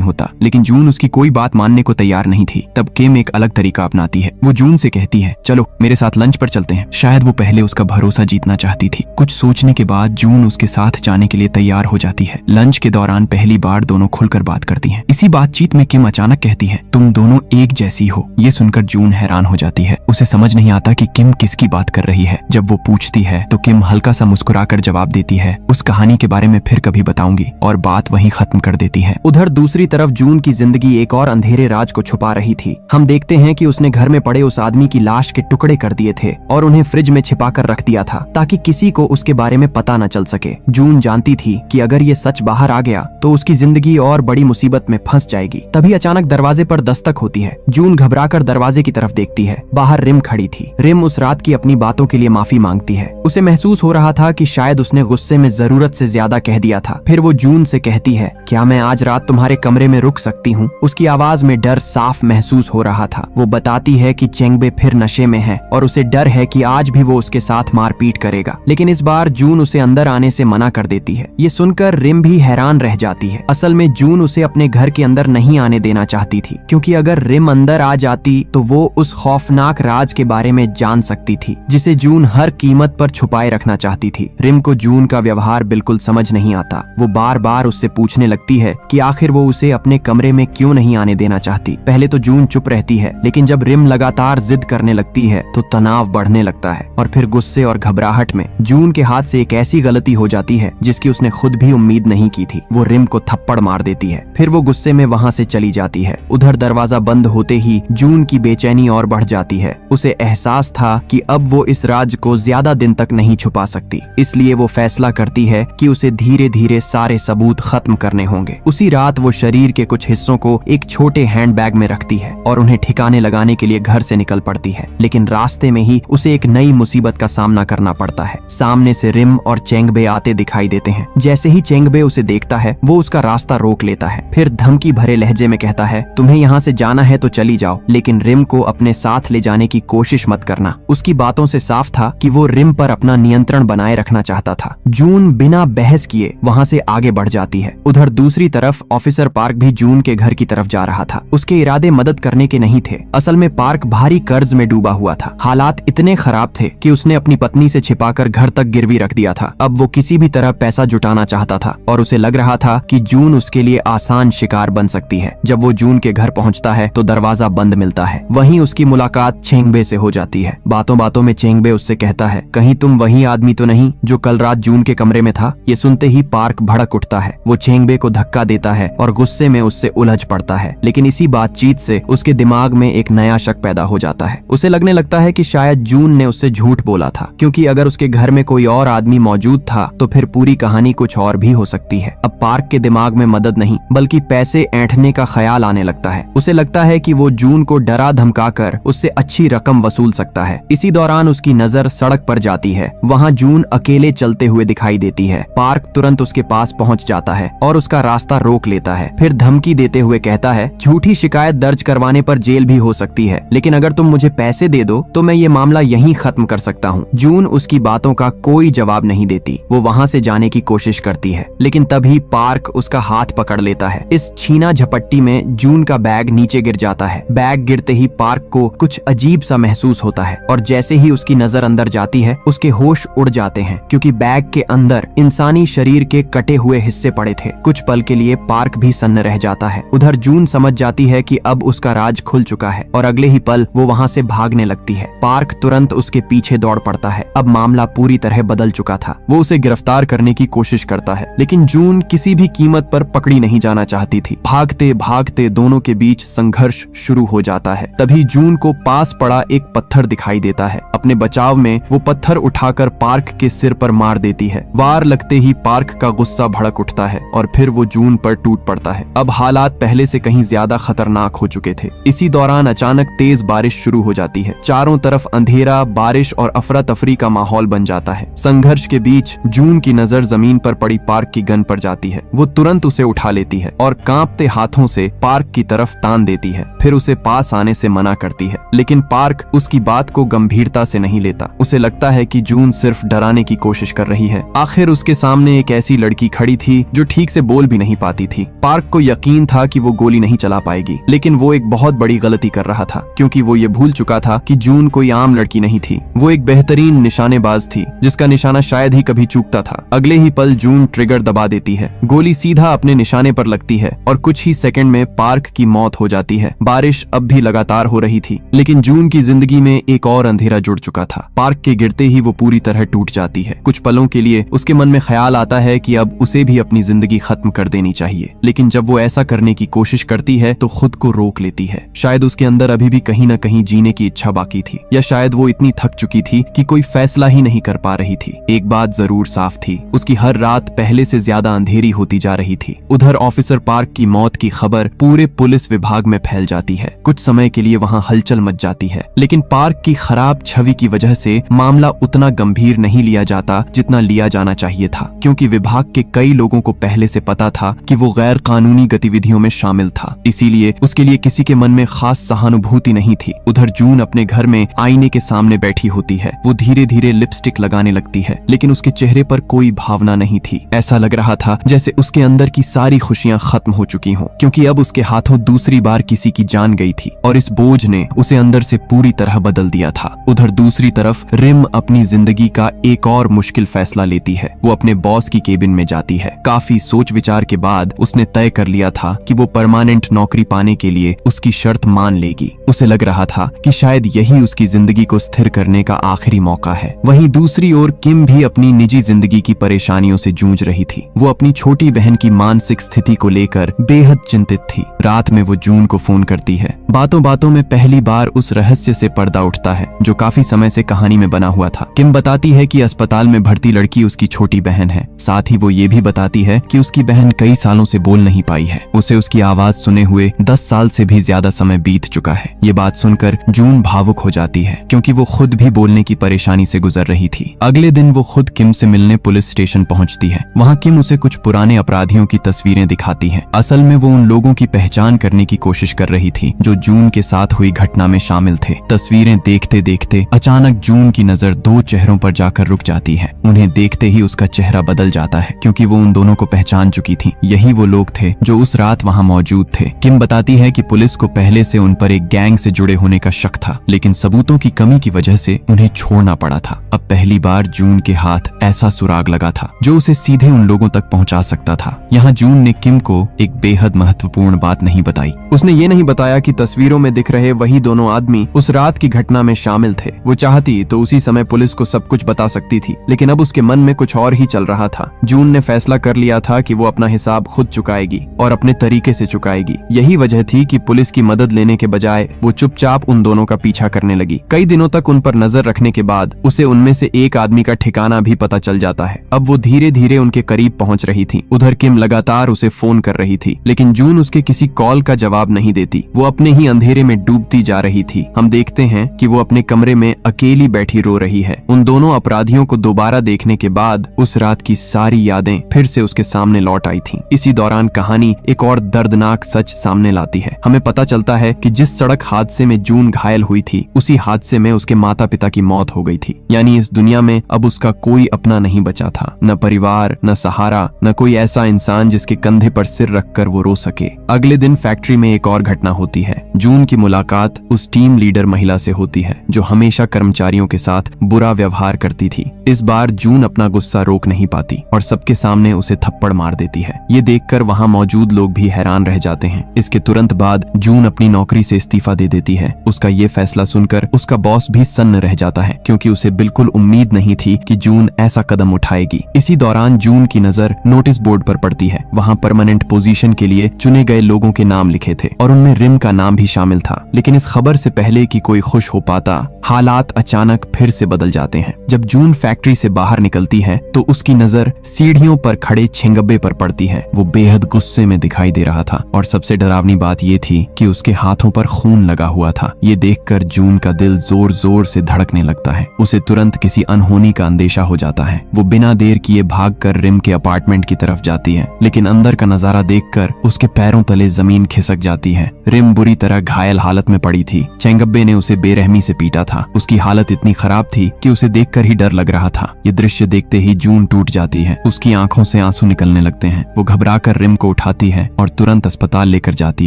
होता, लेकिन जून उसकी कोई बात मानने को तैयार नहीं थी। तब किम एक अलग तरीका अपनाती है। वो जून से कहती है, चलो मेरे साथ लंच पर चलते हैं। शायद वो पहले उसका भरोसा जीतना चाहती थी। कुछ सोचने के बाद जून उसके साथ जाने के लिए तैयार हो जाती है। लंच के दौरान पहली बार दोनों खुलकर बात करती हैं। इसी बातचीत में किम अचानक कहती है, तुम दोनों एक जैसी हो। ये सुनकर जून हैरान हो जाती है। उसे समझ नहीं आता कि किम किसकी बात कर रही है। जब वो पूछती है तो किम हल्का सा मुस्कुराकर जवाब देती है, उस कहानी के बारे में फिर कभी बताऊंगी, और बात वहीं खत्म कर देती है। उधर दूसरी तरफ जून की जिंदगी एक और अंधेरे राज को छुपा रही थी। हम देखते हैं कि उसने घर में पड़े उस आदमी की लाश के टुकड़े कर दिए थे और उन्हें फ्रिज में छिपाकर रख दिया था, ताकि किसी को उसके बारे में पता न चल सके। जून जानती थी कि अगर ये सच बाहर आ गया तो उसकी जिंदगी और बड़ी मुसीबत में फंस जाएगी। तभी अचानक दरवाजे पर दस्तक होती है। जून घबराकर दरवाजे की तरफ देखती है। बाहर रिम खड़ी थी। रिम उस रात की अपनी बातों के लिए माफी मांगती है। उसे महसूस हो रहा था कि शायद उसने गुस्से में जरूरत से ज्यादा कह दिया था। फिर वो जून से कहती है, क्या मैं आज रात तुम्हारे कमरे में रुक सकती हूँ? उसकी आवाज में डर साफ महसूस हो रहा था। वो बताती है कि चेंगबे फिर नशे में है और उसे डर है कि आज भी वो उसके साथ मारपीट करेगा, लेकिन इस बार जून उसे अंदर आने से मना कर देती है। ये सुनकर रिम भी हैरान रह जाती है। असल में जून उसे अपने घर के अंदर नहीं आने देना चाहती थी, क्योंकि अगर रिम अंदर आ जाती तो वो उस खौफनाक राज के बारे में जान सकती थी, जिसे जून हर कीमत पर छुपाए रखना चाहती थी। रिम को जून का व्यवहार बिल्कुल समझ नहीं आता। वो बार बार उससे पूछने लगती है कि आखिर वो उसे अपने कमरे में क्यों नहीं आने देना चाहती। पहले तो जून चुप रहती है, लेकिन जब रिम लगातार जिद करने लगती है तो तनाव बढ़ने लगता है, और फिर गुस्से और घबराहट में जून के हाथ से एक ऐसी गलती हो जाती है जिसकी उसने खुद भी उम्मीद नहीं की थी। वो रिम को थप्पड़ मार देती है। फिर वो गुस्से में वहाँ से चली जाती है। उधर दरवाजा बंद होते ही जून की बेचैनी और बढ़ जाती है। उसे एहसास था कि अब वो इस राज को ज्यादा दिन तक नहीं छुपा सकती, इसलिए वो फैसला करती है कि उसे धीरे धीरे सारे सबूत खत्म करने होंगे। उसी रात वो शरीर के कुछ हिस्सों को एक छोटे हैंडबैग में रखती है और उन्हें ठिकाने लगाने के लिए घर से निकल पड़ती है। लेकिन रास्ते में ही उसे एक नई मुसीबत का सामना करना पड़ता है। सामने से रिम और चेंगबे आते दिखाई देते हैं। जैसे ही चेंगबे उसे देखता है वो उसका रास्ता रोक लेता है। फिर धमकी भरे लहजे में कहता है, तुम्हें यहाँ से जाना है तो चली जाओ, लेकिन रिम को अपने साथ ले जाने की कोशिश मत करना। उसकी बातों से साफ था कि वो रिम पर अपना नियंत्रण बनाए रखना चाहता था। जून बिना बहस किए वहाँ से आगे बढ़ जाती है। उधर दूसरी तरफ ऑफिसर पार्क भी जून के घर की तरफ जा रहा था। उसके इरादे मदद करने के नहीं थे। असल में पार्क भारी कर्ज में डूबा हुआ था। हालात इतने खराब थे कि उसने अपनी पत्नी से छिपाकर घर तक गिरवी रख दिया था। अब वो किसी भी तरह पैसा जुटाना चाहता था और उसे लग रहा था कि जून उसके लिए आसान शिकार बन सकती है। जब वो जून के घर पहुंचता है तो दरवाजा बंद मिलता है। वहीं उसकी मुलाकात चेंगबे से हो जाती है। बातों बातों में चेंगबे उससे कहता है, कहीं तुम वही आदमी तो नहीं जो कल रात जून के कमरे में था? ये सुनते ही पार्क भड़क उठता है। वो चेंगबे को धक्का देता है और गुस्से में उससे उलझ पड़ता है। लेकिन इसी बातचीत से उसके दिमाग में एक नया शक पैदा हो जाता है। उसे लगने लगता है कि शायद जून ने उससे झूठ बोला था, क्योंकि अगर उसके घर में कोई और आदमी मौजूद था तो फिर पूरी कहानी कुछ और भी हो सकती है। अब पार्क के दिमाग में मदद नहीं बल्कि पैसे ऐंठने का ख्याल आने लगता है। उसे लगता है कि वो जून को डरा धमकाकर उससे अच्छी रकम वसूल सकता है। इसी दौरान उसकी नजर सड़क पर जाती है। वहाँ जून अकेले चलते हुए दिखाई देती है। पार्क तुरंत उसके पास पहुँच जाता है और उसका रास्ता रोक लेता है। फिर धमकी देते हुए कहता है, झूठी शिकायत दर्ज करवाने पर जेल भी हो सकती है, लेकिन अगर तुम मुझे पैसे दे दो तो मैं ये मामला यहीं खत्म कर सकता हूँ। जून उसकी बातों का कोई जवाब नहीं देती। वो वहाँ से जाने की कोशिश करती है, लेकिन तभी पार्क उसका हाथ पकड़ लेता है। इस छीना झपट्टी में जून का बैग नीचे गिर जाता है। बैग गिरते ही पार्क को कुछ अजीब सा महसूस होता है और जैसे ही उसकी नजर अंदर जाती है उसके होश उड़ जाते हैं, क्योंकि बैग के अंदर इंसानी शरीर के कटे हुए हिस्से पड़े थे। कुछ पल के लिए पार्क भी सन्न रह जाता है। उधर जून समझ जाती है कि अब उसका राज खुल चुका है और अगले ही पल वो वहाँ से भागने लगती है। पार्क तुरंत उसके पीछे दौड़ पड़ता है। अब मामला पूरी तरह बदल चुका था। वो उसे गिरफ्तार करने की कोशिश करता है, लेकिन जून किसी भी कीमत पर पकड़ी नहीं जाना चाहती थी। भागते भागते दोनों के बीच संघर्ष शुरू हो जाता है। तभी जून को पास पड़ा एक पत्थर दिखाई देता है। अपने बचाव में वो पत्थर उठाकर पार्क के सिर पर मार देती है। वार लगते ही पार्क का गुस्सा भड़क उठता है और फिर वो जून पर टूट पड़ता है। अब हालात पहले से कहीं ज्यादा खतरनाक हो चुके थे। इसी दौरान अचानक तेज बारिश बारिश शुरू हो जाती है। चारों तरफ अंधेरा, बारिश और अफरा तफरी का माहौल बन जाता है। संघर्ष के बीच जून की नजर जमीन पर पड़ी पार्क की गन पर जाती है। वो तुरंत उसे उठा लेती है और कांपते हाथों से पार्क की तरफ तान देती है, फिर उसे पास आने से मना करती है। लेकिन पार्क उसकी बात को गंभीरता से नहीं लेता। उसे लगता है कि जून सिर्फ डराने की कोशिश कर रही है। आखिर उसके सामने एक ऐसी लड़की खड़ी थी जो ठीक से बोल भी नहीं पाती थी। पार्क को यकीन था कि वो गोली नहीं चला पाएगी, लेकिन वो एक बहुत बड़ी गलती कर रहा था, क्योंकि वो ये भूल चुका था कि जून कोई आम लड़की नहीं थी। वो एक बेहतरीन निशानेबाज थी, जिसका निशाना शायद ही कभी चूकता था। अगले ही पल जून ट्रिगर दबा देती है। गोली सीधा अपने निशाने पर लगती है और कुछ ही सेकंड में पार्क की मौत हो जाती है। बारिश अब भी लगातार हो रही थी, लेकिन जून की जिंदगी में एक और अंधेरा जुड़ चुका था। पार्क के गिरते ही वो पूरी तरह टूट जाती है। कुछ पलों के लिए उसके मन में ख्याल आता है कि अब उसे भी अपनी जिंदगी खत्म कर देनी चाहिए, लेकिन जब वो ऐसा करने की कोशिश करती है तो खुद को रोक लेती है। शायद उसके अंदर अभी भी कहीं न कहीं जीने की इच्छा बाकी थी, या शायद वो इतनी थक चुकी थी कि कोई फैसला ही नहीं कर पा रही थी। एक बात जरूर साफ थी, उसकी हर रात पहले से ज्यादा अंधेरी होती जा रही थी। उधर ऑफिसर पार्क की मौत की खबर पूरे पुलिस विभाग में फैल जाती है। कुछ समय के लिए वहाँ हलचल मच जाती है, लेकिन पार्क की खराब छवि की वजह से मामला उतना गंभीर नहीं लिया जाता जितना लिया जाना चाहिए था, क्योंकि विभाग के कई लोगों को पहले से पता था कि वो गैर कानूनी गतिविधियों में शामिल था। इसीलिए उसके लिए किसी के मन में खास सहानुभूति नहीं थी। उधर जून अपने घर में आईने के सामने बैठी होती है। वो धीरे धीरे लिपस्टिक लगाने लगती है, लेकिन उसके चेहरे पर कोई भावना नहीं थी। ऐसा लग रहा था जैसे उसके अंदर की सारी खुशियां खत्म हो चुकी हों, क्योंकि अब उसके हाथों दूसरी बार किसी की जान गई थी और इस बोझ ने उसे अंदर से पूरी तरह बदल दिया था। उधर दूसरी तरफ रिम अपनी जिंदगी का एक और मुश्किल फैसला लेती है। वो अपने बॉस की केबिन में जाती है। काफी सोच विचार के बाद उसने तय कर लिया था कि वो परमानेंट नौकरी पाने के लिए उसकी शर्त मान लेगी। उसे लग रहा था कि शायद यही उसकी जिंदगी को स्थिर करने का आखिरी मौका है। वहीं दूसरी ओर किम भी अपनी निजी जिंदगी की परेशानियों से जूझ रही थी। वो अपनी छोटी बहन की मानसिक स्थिति को लेकर बेहद चिंतित थी। रात में वो जून को फोन करती है। बातों बातों में पहली बार उस रहस्य से पर्दा उठता है जो काफी समय से कहानी में बना हुआ था। किम बताती है कि अस्पताल में भर्ती लड़की उसकी छोटी बहन है। साथ ही वो ये भी बताती है कि उसकी बहन कई सालों से बोल नहीं पाई है। उसे उसकी आवाज सुने हुए 10 साल से भी ज्यादा समय बीत चुका है। ये बात सुनकर जून भावुक हो जाती है, क्योंकि वो खुद भी बोलने की परेशानी से गुजर रही थी। अगले दिन वो खुद किम से मिलने पुलिस स्टेशन पहुंचती है। वहाँ किम उसे कुछ पुराने अपराधियों की तस्वीरें दिखाती है। असल में वो उन लोगों की पहचान करने की कोशिश कर रही थी जो जून के साथ हुई घटना में शामिल थे। तस्वीरें देखते देखते अचानक जून की नजर 2 चेहरों पर जाकर रुक जाती है। उन्हें देखते ही उसका चेहरा बदल जाता है, क्योंकि वो उन दोनों को पहचान चुकी थी। यही वो लोग थे जो उस रात वहाँ मौजूद थे। किम बताती है कि पुलिस को पहले से उन पर एक गैंग से जुड़े होने का शक था, लेकिन सबूतों की कमी की वजह से उन्हें छोड़ना पड़ा था। अब पहली बार जून के हाथ ऐसा सुराग लगा था जो उसे सीधे उन लोगों तक पहुंचा सकता था। यहाँ जून ने किम को एक बेहद महत्वपूर्ण बात नहीं बताई। उसने ये नहीं बताया कि तस्वीरों में दिख रहे वही दोनों आदमी उस रात की घटना में शामिल थे। वो चाहती तो उसी समय पुलिस को सब कुछ बता सकती थी, लेकिन अब उसके मन में कुछ और ही चल रहा था। जून ने फैसला कर लिया था कि वो अपना हिसाब खुद चुकाएगी और अपने तरीके से चुकाएगी। यही वजह थी कि पुलिस की मदद लेने के बजाय वो चुपचाप उन दोनों का पीछा करने लगी। कई दिनों तक उन पर नजर रखने के बाद उसे उनमें से एक आदमी का ठिकाना भी पता चल जाता है। अब वो धीरे धीरे उनके करीब पहुंच रही थी। उधर किम लगातार उसे फोन कर रही थी, लेकिन जून उसके किसी कॉल का जवाब नहीं देती। वो अपने ही अंधेरे में डूबती जा रही थी। हम देखते हैं कि वो अपने कमरे में अकेली बैठी रो रही है। उन दोनों अपराधियों को दोबारा देखने के बाद उस रात की सारी यादें फिर से उसके सामने लौट आई थीं। इसी दौरान कहानी एक और दर्दनाक सच सामने लाती है। हमें पता चलता है कि जिस सड़क हादसे में जून घायल हुई थी, उसी हादसे में उसके माता पिता की मौत हो गई थी। यानी इस दुनिया में अब उसका कोई अपना नहीं बचा था, न परिवार, न सहारा, न कोई ऐसा इंसान जिसके कंधे पर सिर रखकर वो रो सके। अगले दिन फैक्ट्री में एक और घटना होती है। जून की मुलाकात उस टीम लीडर महिला से होती है जो हमेशा कर्मचारियों के साथ बुरा व्यवहार करती थी। इस बार जून अपना गुस्सा रोक नहीं पाती और सबके सामने उसे थप्पड़ मार देती है। ये देखकर वहाँ मौजूद लोग भी हैरान रह जाते हैं। इसके तुरंत बाद जून अपनी नौकरी से इस्तीफा दे देती है। उसका ये फैसला सुनकर उसका बॉस भी सन्न रह जाता है, क्योंकि उसे बिल्कुल उम्मीद नहीं थी कि जून ऐसा कदम उठाएगी। इसी दौरान जून की नजर नोटिस बोर्ड पर पड़ती है। वहाँ परमानेंट पोजीशन के लिए चुने गए लोगों के नाम लिखे थे और उनमें रिम का नाम भी शामिल था। लेकिन इस खबर से पहले कि कोई खुश हो पाता, हालात अचानक फिर से बदल जाते हैं। जब जून फैक्ट्री से बाहर निकलती है तो उसकी नजर सीढ़ियों पर खड़े छिंगब्बे पर पड़ती है। वो बेहद गुस्से में दिखाई दे रहा था और सबसे डरावनी बात ये थी कि उसके हाथों पर खून लगा हुआ हुआ था। ये देखकर जून का दिल जोर जोर से धड़कने लगता है। उसे तुरंत किसी अनहोनी का अंदेशा हो जाता है। वो बिना देर किए भागकर रिम के अपार्टमेंट की तरफ जाती है, लेकिन अंदर का नजारा देखकर उसके पैरों तले जमीन खिसक जाती है। रिम बुरी तरह घायल हालत में पड़ी थी। चेंगब्बे ने उसे बेरहमी से पीटा था। उसकी हालत इतनी खराब थी कि उसे देखकर ही डर लग रहा था। ये दृश्य देखते ही जून टूट जाती है। उसकी आंखों से आंसू निकलने लगते हैं। वो घबराकर रिम को उठाती है और तुरंत अस्पताल लेकर जाती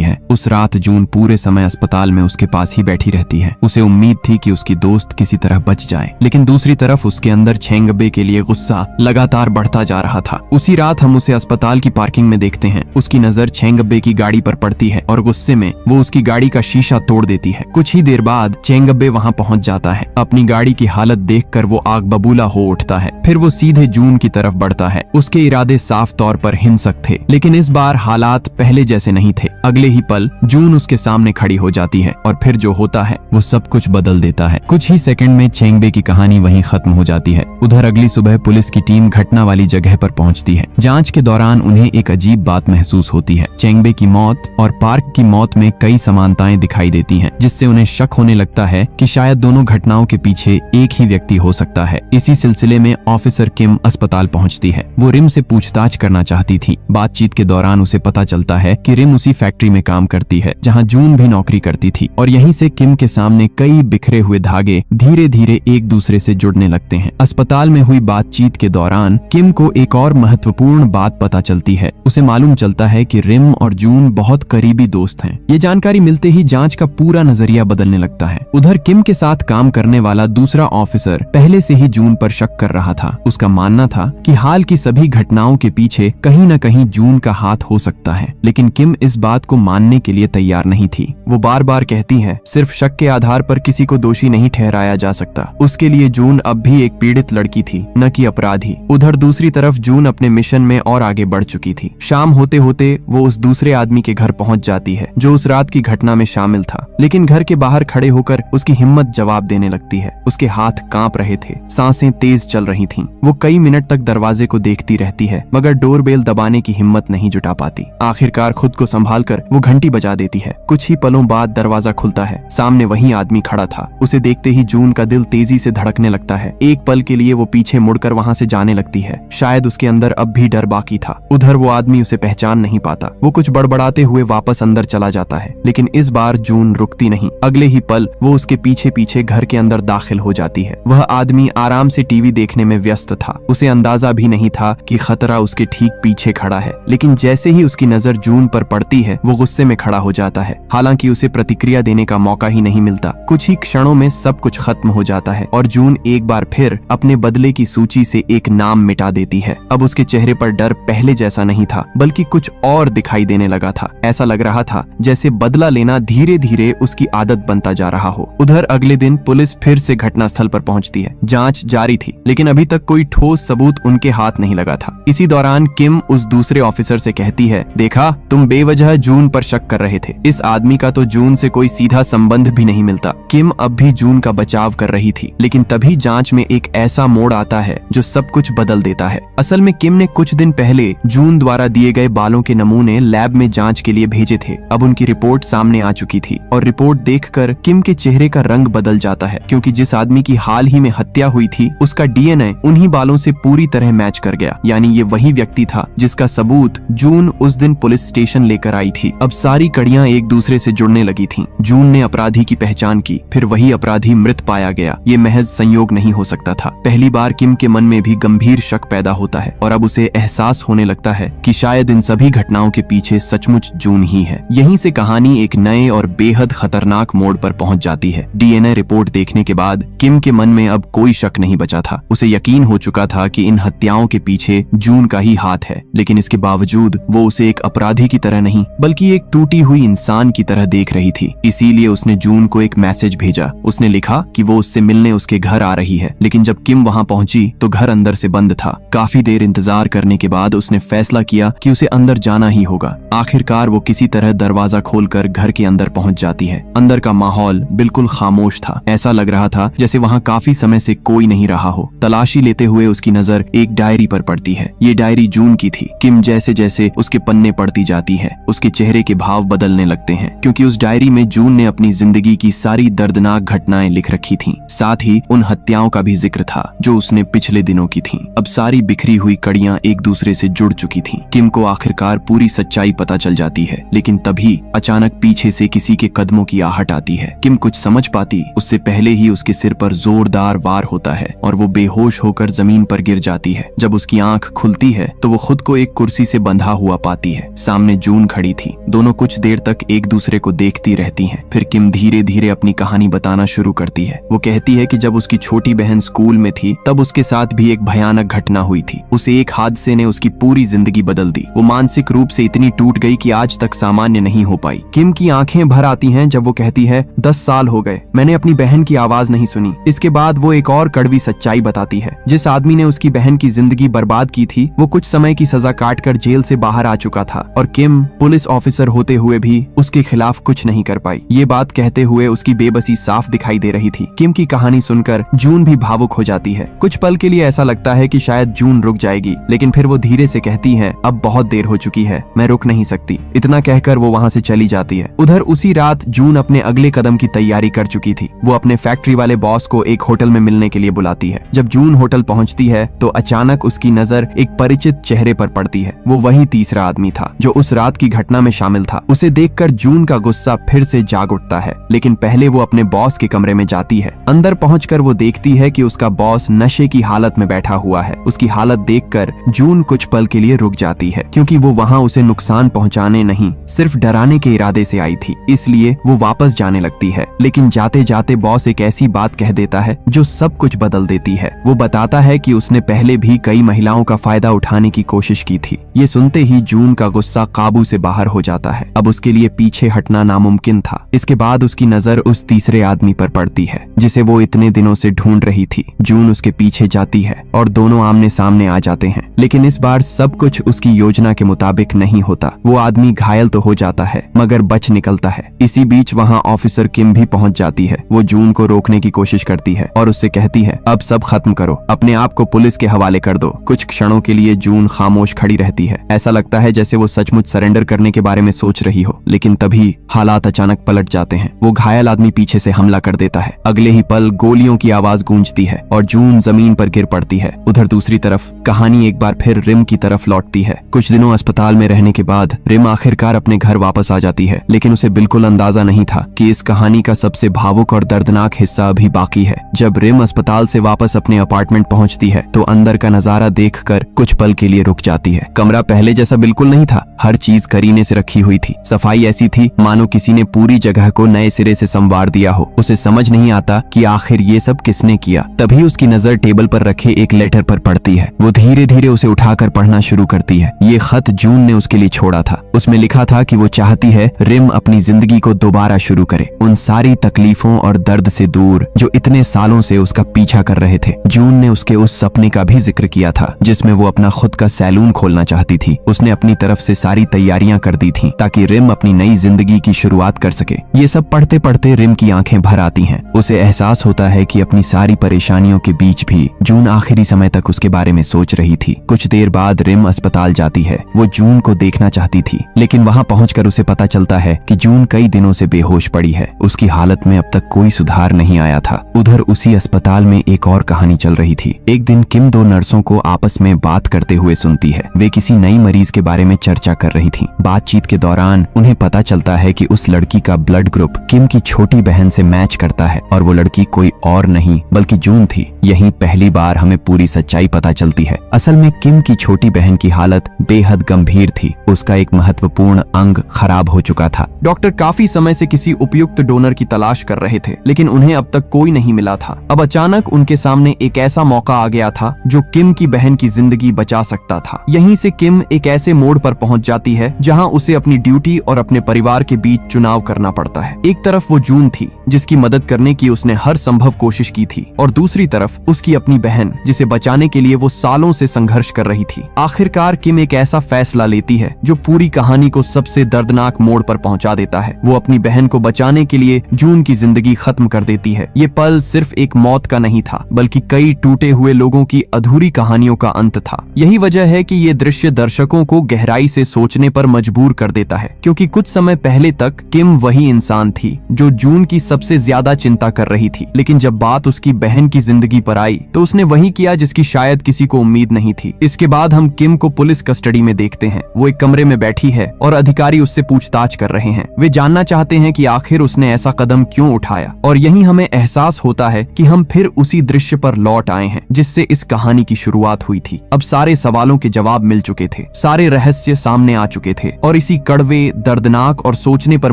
है। उस रात जून पूरे समय अस्पताल में उसके पास ही बैठी रहती है। उसे उम्मीद थी कि उसकी दोस्त किसी तरह बच जाए, लेकिन दूसरी तरफ उसके अंदर चेंगब्बे के लिए गुस्सा लगातार बढ़ता जा रहा था। उसी रात हम उसे अस्पताल की पार्किंग में देखते हैं। उसकी नजर चेंगब्बे की गाड़ी पर पड़ती है और गुस्से में वो उसकी गाड़ी का शीशा तोड़ देती है। कुछ ही देर बाद चेंगब्बे वहां पहुंच जाता है। अपनी गाड़ी की हालत देखकर वो आग बबूला हो उठता है। फिर वो सीधे जून की तरफ बढ़ता है। उसके इरादे साफ तौर पर हिंसक थे, लेकिन इस बार हालात पहले जैसे नहीं थे। अगले ही पल जून उसके सामने खड़ी हो जाती है और फिर जो होता है वो सब कुछ बदल देता है। कुछ ही सेकंड में चेंगबे की कहानी वहीं खत्म हो जाती है। उधर अगली सुबह पुलिस की टीम घटना वाली जगह पर पहुंचती है। जांच के दौरान उन्हें एक अजीब बात महसूस होती है। चेंगबे की मौत और पार्क की मौत में कई समानताएं दिखाई देती हैं, जिससे उन्हें शक होने लगता है कि शायद दोनों घटनाओं के पीछे एक ही व्यक्ति हो सकता है। इसी सिलसिले में ऑफिसर किम अस्पताल पहुंचती है। वो रिम से पूछताछ करना चाहती थी। बातचीत के दौरान उसे पता चलता है कि रिम उसी फैक्ट्री में काम करती है जहां जून भी नौकरी करती थी, और यहीं से किम के सामने कई बिखरे हुए धागे धीरे धीरे एक दूसरे से जुड़ने लगते हैं। अस्पताल में हुई बातचीत के दौरान किम को एक और महत्वपूर्ण बात पता चलती है। उसे मालूम चलता है कि रिम और जून बहुत करीबी दोस्त हैं। ये जानकारी मिलते ही जांच का पूरा नजरिया बदलने लगता है। उधर किम के साथ काम करने वाला दूसरा ऑफिसर पहले से ही जून पर शक कर रहा था। उसका मानना था कि हाल की सभी घटनाओं के पीछे कहीं न कहीं जून का हाथ हो सकता है, लेकिन किम इस बात को मानने के लिए तैयार नहीं थी। वो बार बार कहती है, सिर्फ शक के आधार पर किसी को दोषी नहीं ठहराया जा सकता। उसके लिए जून अब भी एक पीड़ित लड़की थी, न कि अपराधी। उधर दूसरी तरफ जून अपने मिशन में और आगे बढ़ चुकी थी। शाम होते होते वो उस दूसरे आदमी के घर पहुंच जाती है जो उस रात की घटना में शामिल था, लेकिन घर के बाहर खड़े होकर उसकी हिम्मत जवाब देने लगती है। उसके हाथ कांप रहे थे, सांसें तेज चल रही थीं। वो कई मिनट तक दरवाजे को देखती रहती है, मगर डोरबेल दबाने की हिम्मत नहीं जुटा पाती। आखिरकार खुद को संभालकर वो घंटी बजा देती है। कुछ ही पलों बाद दरवाजा खुलता है। सामने वही आदमी खड़ा था। उसे देखते ही जून का दिल तेजी से धड़कने लगता है। एक पल के लिए वो पीछे मुड़कर वहां से जाने लगती है। शायद उसके अंदर अब भी डर बाकी था। उधर वो आदमी उसे पहचान नहीं पाता। वो कुछ बड़बड़ाते हुए वापस अंदर चला जाता है, लेकिन इस बार जून रुकती नहीं। अगले ही पल वो उसके पीछे पीछे घर के अंदर दाखिल हो जाती है। वह आदमी आराम से टीवी देखने में व्यस्त था। उसे अंदाजा भी नहीं था कि खतरा उसके ठीक पीछे खड़ा है, लेकिन जैसे ही उसकी नजर जून पर पड़ती है वो गुस्से में खड़ा हो जाता है। हालांकि उसे प्रतिक्रिया देने का मौका ही नहीं मिलता। कुछ ही क्षणों में सब कुछ खत्म हो जाता है और जून एक बार फिर अपने बदले की सूची से एक नाम मिटा देती है। अब उसके चेहरे पर डर पहले जैसा नहीं था, बल्कि कुछ और दिखाई देने लगा था। ऐसा लग रहा था जैसे बदला लेना धीरे धीरे उसकी आदत बनता जा रहा हो। उधर अगले दिन पुलिस फिर से घटनास्थल पर पहुंचती है। जांच जारी थी, लेकिन अभी तक कोई ठोस सबूत उनके हाथ नहीं लगा था। इसी दौरान किम उस दूसरे ऑफिसर से कहती है, देखा, तुम बेवजह जून पर शक कर रहे थे। इस आदमी का तो जून से कोई सीधा संबंध भी नहीं मिलता। किम अब भी जून का बचाव कर रही थी, लेकिन तभी जांच में एक ऐसा मोड़ आता है जो सब कुछ बदल देता है। असल में किम ने कुछ दिन पहले जून द्वारा दिए गए बालों के नमूने लैब में जांच के लिए भेजे थे। अब उनकी रिपोर्ट सामने आ चुकी थी और रिपोर्ट देखकर किम के चेहरे का रंग बदल जाता है, क्योंकि जिस आदमी की हाल ही में हत्या हुई थी उसका डीएनए उन्हीं बालों से पूरी तरह मैच कर गया। यानी ये वही व्यक्ति था जिसका सबूत जून उस दिन पुलिस स्टेशन लेकर आई थी। अब सारी कड़ियां एक दूसरे से जुड़ने लगी थीं। जून ने अपराधी की पहचान की, फिर वही अपराधी मृत पाया गया। ये महज संयोग नहीं हो सकता था। पहली बार किम के मन में भी गंभीर शक पैदा होता है और अब उसे एहसास होने लगता है कि शायद इन सभी घटनाओं के पीछे सचमुच जून ही है। यहीं से कहानी एक नए और बेहद खतरनाक मोड़ पर पहुंच जाती है। डीएनए रिपोर्ट देखने के बाद किम के मन में अब कोई शक नहीं बचा था। उसे यकीन हो चुका था कि इन हत्याओं के पीछे जून का ही हाथ है, लेकिन इसके बावजूद वो उसे एक अपराधी की तरह नहीं बल्कि एक टूटी हुई इंसान की तरह देख रही थी। इसीलिए उसने जून को एक मैसेज भेजा। उसने लिखा कि वो उससे मिलने उसके घर आ रही है, लेकिन जब किम वहां पहुंची तो घर अंदर से बंद था। काफी देर इंतजार करने के बाद उसने फैसला किया कि उसे अंदर जाना ही होगा। आखिरकार वो किसी तरह दरवाजा खोलकर घर के अंदर पहुंच जाती है। अंदर का माहौल बिल्कुल खामोश था। ऐसा लग रहा था जैसे वहां काफी समय से कोई नहीं रहा हो। तलाशी लेते हुए उसकी नजर एक डायरी पर पड़ती है। ये डायरी जून की थी। किम जैसे जैसे उसके पन्ने पढ़ती जाती है उसके चेहरे के भाव बदलने लगते हैं, क्योंकि उस डायरी में जून जून ने अपनी जिंदगी की सारी दर्दनाक घटनाएं लिख रखी थीं। साथ ही उन हत्याओं का भी जिक्र था जो उसने पिछले दिनों की थीं। अब सारी बिखरी हुई कड़ियां एक दूसरे से जुड़ चुकी थीं। किम को आखिरकार पूरी सच्चाई पता चल जाती है, लेकिन तभी अचानक पीछे से किसी के कदमों की आहट आती है। किम कुछ समझ पाती उससे पहले ही उसके सिर पर जोरदार वार होता है और वो बेहोश होकर जमीन पर गिर जाती है। जब उसकी आंख खुलती है तो वो खुद को एक कुर्सी से बंधा हुआ पाती है। सामने जून खड़ी थी। दोनों कुछ देर तक एक दूसरे को देखती रहती हैं। फिर किम धीरे धीरे अपनी कहानी बताना शुरू करती है। वो कहती है कि जब उसकी छोटी बहन स्कूल में थी तब उसके साथ भी एक भयानक घटना हुई थी। उसे एक हादसे ने उसकी पूरी जिंदगी बदल दी। वो मानसिक रूप से इतनी टूट गई कि आज तक सामान्य नहीं हो पाई। किम की आंखें भर आती हैं जब वो कहती है 10 साल हो गए, मैंने अपनी बहन की आवाज नहीं सुनी। इसके बाद वो एक और कड़वी सच्चाई बताती है। जिस आदमी ने उसकी बहन की जिंदगी बर्बाद की थी वो कुछ समय की सजा काटकर जेल से बाहर आ चुका था और किम पुलिस ऑफिसर होते हुए भी उसके खिलाफ कुछ नहीं कर पाई। ये बात कहते हुए उसकी बेबसी साफ दिखाई दे रही थी। किम की कहानी सुनकर जून भी भावुक हो जाती है। कुछ पल के लिए ऐसा लगता है कि शायद जून रुक जाएगी, लेकिन फिर वो धीरे से कहती है अब बहुत देर हो चुकी है, मैं रुक नहीं सकती। इतना कहकर वो वहाँ से चली जाती है। उधर उसी रात जून अपने अगले कदम की तैयारी कर चुकी थी। वो अपने फैक्ट्री वाले बॉस को एक होटल में मिलने के लिए बुलाती है। जब जून होटल पहुंचती है तो अचानक उसकी नजर एक परिचित चेहरे पर पड़ती है। वो वही तीसरा आदमी था जो उस रात की घटना में शामिल था। उसे देखकर जून का गुस्सा फिर से जाग उठता है, लेकिन पहले वो अपने बॉस के कमरे में जाती है। अंदर पहुंचकर वो देखती है कि उसका बॉस नशे की हालत में बैठा हुआ है। उसकी हालत देखकर जून कुछ पल के लिए रुक जाती है, क्योंकि वो वहाँ उसे नुकसान पहुँचाने नहीं सिर्फ डराने के इरादे से आई थी। इसलिए वो वापस जाने लगती है, लेकिन जाते जाते बॉस एक ऐसी बात कह देता है जो सब कुछ बदल देती है। वो बताता है कि उसने पहले भी कई महिलाओं का फायदा उठाने की कोशिश की थी। ये सुनते ही जून का गुस्सा काबू से बाहर हो जाता है। अब उसके लिए पीछे हटना नामुमकिन था। इसके बाद उसकी नजर उस तीसरे आदमी पर पड़ती है जिसे वो इतने दिनों से ढूंढ रही थी। जून उसके पीछे जाती है और दोनों आमने सामने आ जाते हैं, लेकिन इस बार सब कुछ उसकी योजना के मुताबिक नहीं होता। वो आदमी घायल तो हो जाता है मगर बच निकलता है। इसी बीच वहाँ ऑफिसर किम भी पहुँच जाती है। वो जून को रोकने की कोशिश करती है और उससे कहती है अब सब खत्म करो, अपने आप को पुलिस के हवाले कर दो। कुछ क्षणों के लिए जून खामोश खड़ी रहती है। ऐसा लगता है जैसे वो सचमुच सरेंडर करने के बारे में सोच रही हो, लेकिन तभी हालात अचानक पलट जाते हैं। वो घायल आदमी पीछे से हमला कर देता है। अगले ही पल गोलियों की आवाज गूंजती है और जून जमीन पर गिर पड़ती है। उधर दूसरी तरफ कहानी एक बार फिर रिम की तरफ लौटती है। कुछ दिनों अस्पताल में रहने के बाद रिम आखिरकार अपने घर वापस आ जाती है, लेकिन उसे बिल्कुल अंदाजा नहीं था कि इस कहानी का सबसे भावुक और दर्दनाक हिस्सा अभी बाकी है। जब रिम अस्पताल से वापस अपने अपार्टमेंट पहुंचती है तो अंदर का नजारा देखकर कुछ पल के लिए रुक जाती है। कमरा पहले जैसा बिल्कुल नहीं था। हर चीज करीने से रखी हुई थी। सफाई ऐसी थी मानो किसी ने पूरी जगह को नए सिरे से संवार दिया हो। उसे समझ नहीं आता कि आखिर ये सब किसने किया। तभी उसकी नजर टेबल पर रखे एक लेटर पर पड़ती है। वो धीरे धीरे उसे उठाकर पढ़ना शुरू करती है। ये खत जून ने उसके लिए छोड़ा था। उसमें लिखा था कि वो चाहती है रिम अपनी जिंदगी को दोबारा शुरू करे, उन सारी तकलीफों और दर्द से दूर जो इतने सालों से उसका पीछा कर रहे थे। जून ने उसके उस सपने का भी जिक्र किया था जिसमें वो अपना खुद का सैलून खोलना चाहती थी। उसने अपनी तरफ से सारी तैयारियां कर दी थी ताकि रिम अपनी नई जिंदगी की शुरुआत कर सके। ये सब पढ़ते पढ़ते रिम की आंखें भर आती हैं। उसे एहसास होता है कि अपनी सारी परेशानियों के बीच भी जून आखिरी समय तक उसके बारे में सोच रही थी। कुछ देर बाद रिम अस्पताल जाती है। वो जून को देखना चाहती थी, लेकिन वहाँ पहुंचकर उसे पता चलता है कि जून कई दिनों से बेहोश पड़ी है। उसकी हालत में अब तक कोई सुधार नहीं आया था। उधर उसी अस्पताल में एक और कहानी चल रही थी। एक दिन किम दो नर्सों को आपस में बात करते हुए सुनती है। वे किसी नई मरीज के बारे में चर्चा कर रही थी। बातचीत के दौरान उन्हें पता चलता है कि उस लड़की का ब्लड ग्रुप किम की छोटी बहन से मैच करता है और वो लड़की कोई और नहीं बल्कि जून थी। यहीं पहली बार हमें पूरी सच्चाई पता चलती है। असल में किम की छोटी बहन की हालत बेहद गंभीर थी। उसका एक महत्वपूर्ण अंग खराब हो चुका था। डॉक्टर काफी समय से किसी उपयुक्त डोनर की तलाश कर रहे थे, लेकिन उन्हें अब तक कोई नहीं मिला था। अब अचानक उनके सामने एक ऐसा मौका आ गया था जो किम की बहन की जिंदगी बचा सकता था। यहीं से किम एक ऐसे मोड़ पर पहुंच जाती है जहां उसे अपनी ड्यूटी और अपने परिवार के बीच चुनाव करना पड़ता है। एक तरफ वो जून थी जिसकी मदद करने की उसने हर संभव कोशिश की थी, और दूसरी तरफ उसकी अपनी बहन जिसे बचाने के लिए वो सालों से संघर्ष कर रही थी। आखिरकार किम एक ऐसा फैसला लेती है जो पूरी कहानी को सबसे दर्दनाक मोड़ पर पहुंचा देता है। वो अपनी बहन को बचाने के लिए जून की जिंदगी खत्म कर देती है। ये पल सिर्फ एक मौत का नहीं था, बल्कि कई टूटे हुए लोगों की अधूरी कहानियों का अंत था। यही वजह है कि ये दृश्य दर्शकों को गहराई से सोचने पर मजबूर कर देता है, क्योंकि कुछ समय पहले तक किम वही ही इंसान थी जो जून की सबसे ज्यादा चिंता कर रही थी। लेकिन जब बात उसकी बहन की जिंदगी पर आई तो उसने वही किया जिसकी शायद किसी को उम्मीद नहीं थी। इसके बाद हम किम को पुलिस कस्टडी में देखते हैं। वो एक कमरे में बैठी है और अधिकारी उससे पूछताछ कर रहे हैं। वे जानना चाहते हैं कि आखिर उसने ऐसा कदम क्यों उठाया। और यही हमें एहसास होता है कि हम फिर उसी दृश्य पर लौट आए हैं जिससे इस कहानी की शुरुआत हुई थी। अब सारे सवालों के जवाब मिल चुके थे, सारे रहस्य सामने आ चुके थे और इसी कड़वे, दर्दनाक और सोचने पर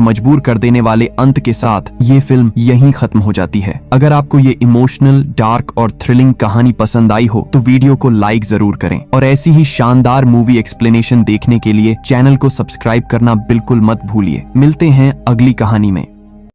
मजबूर कर देने वाले अंत के साथ ये फिल्म यहीं खत्म हो जाती है। अगर आपको ये इमोशनल, डार्क और थ्रिलिंग कहानी पसंद आई हो तो वीडियो को लाइक जरूर करें और ऐसी ही शानदार मूवी एक्सप्लेनेशन देखने के लिए चैनल को सब्सक्राइब करना बिल्कुल मत भूलिए। मिलते हैं अगली कहानी में।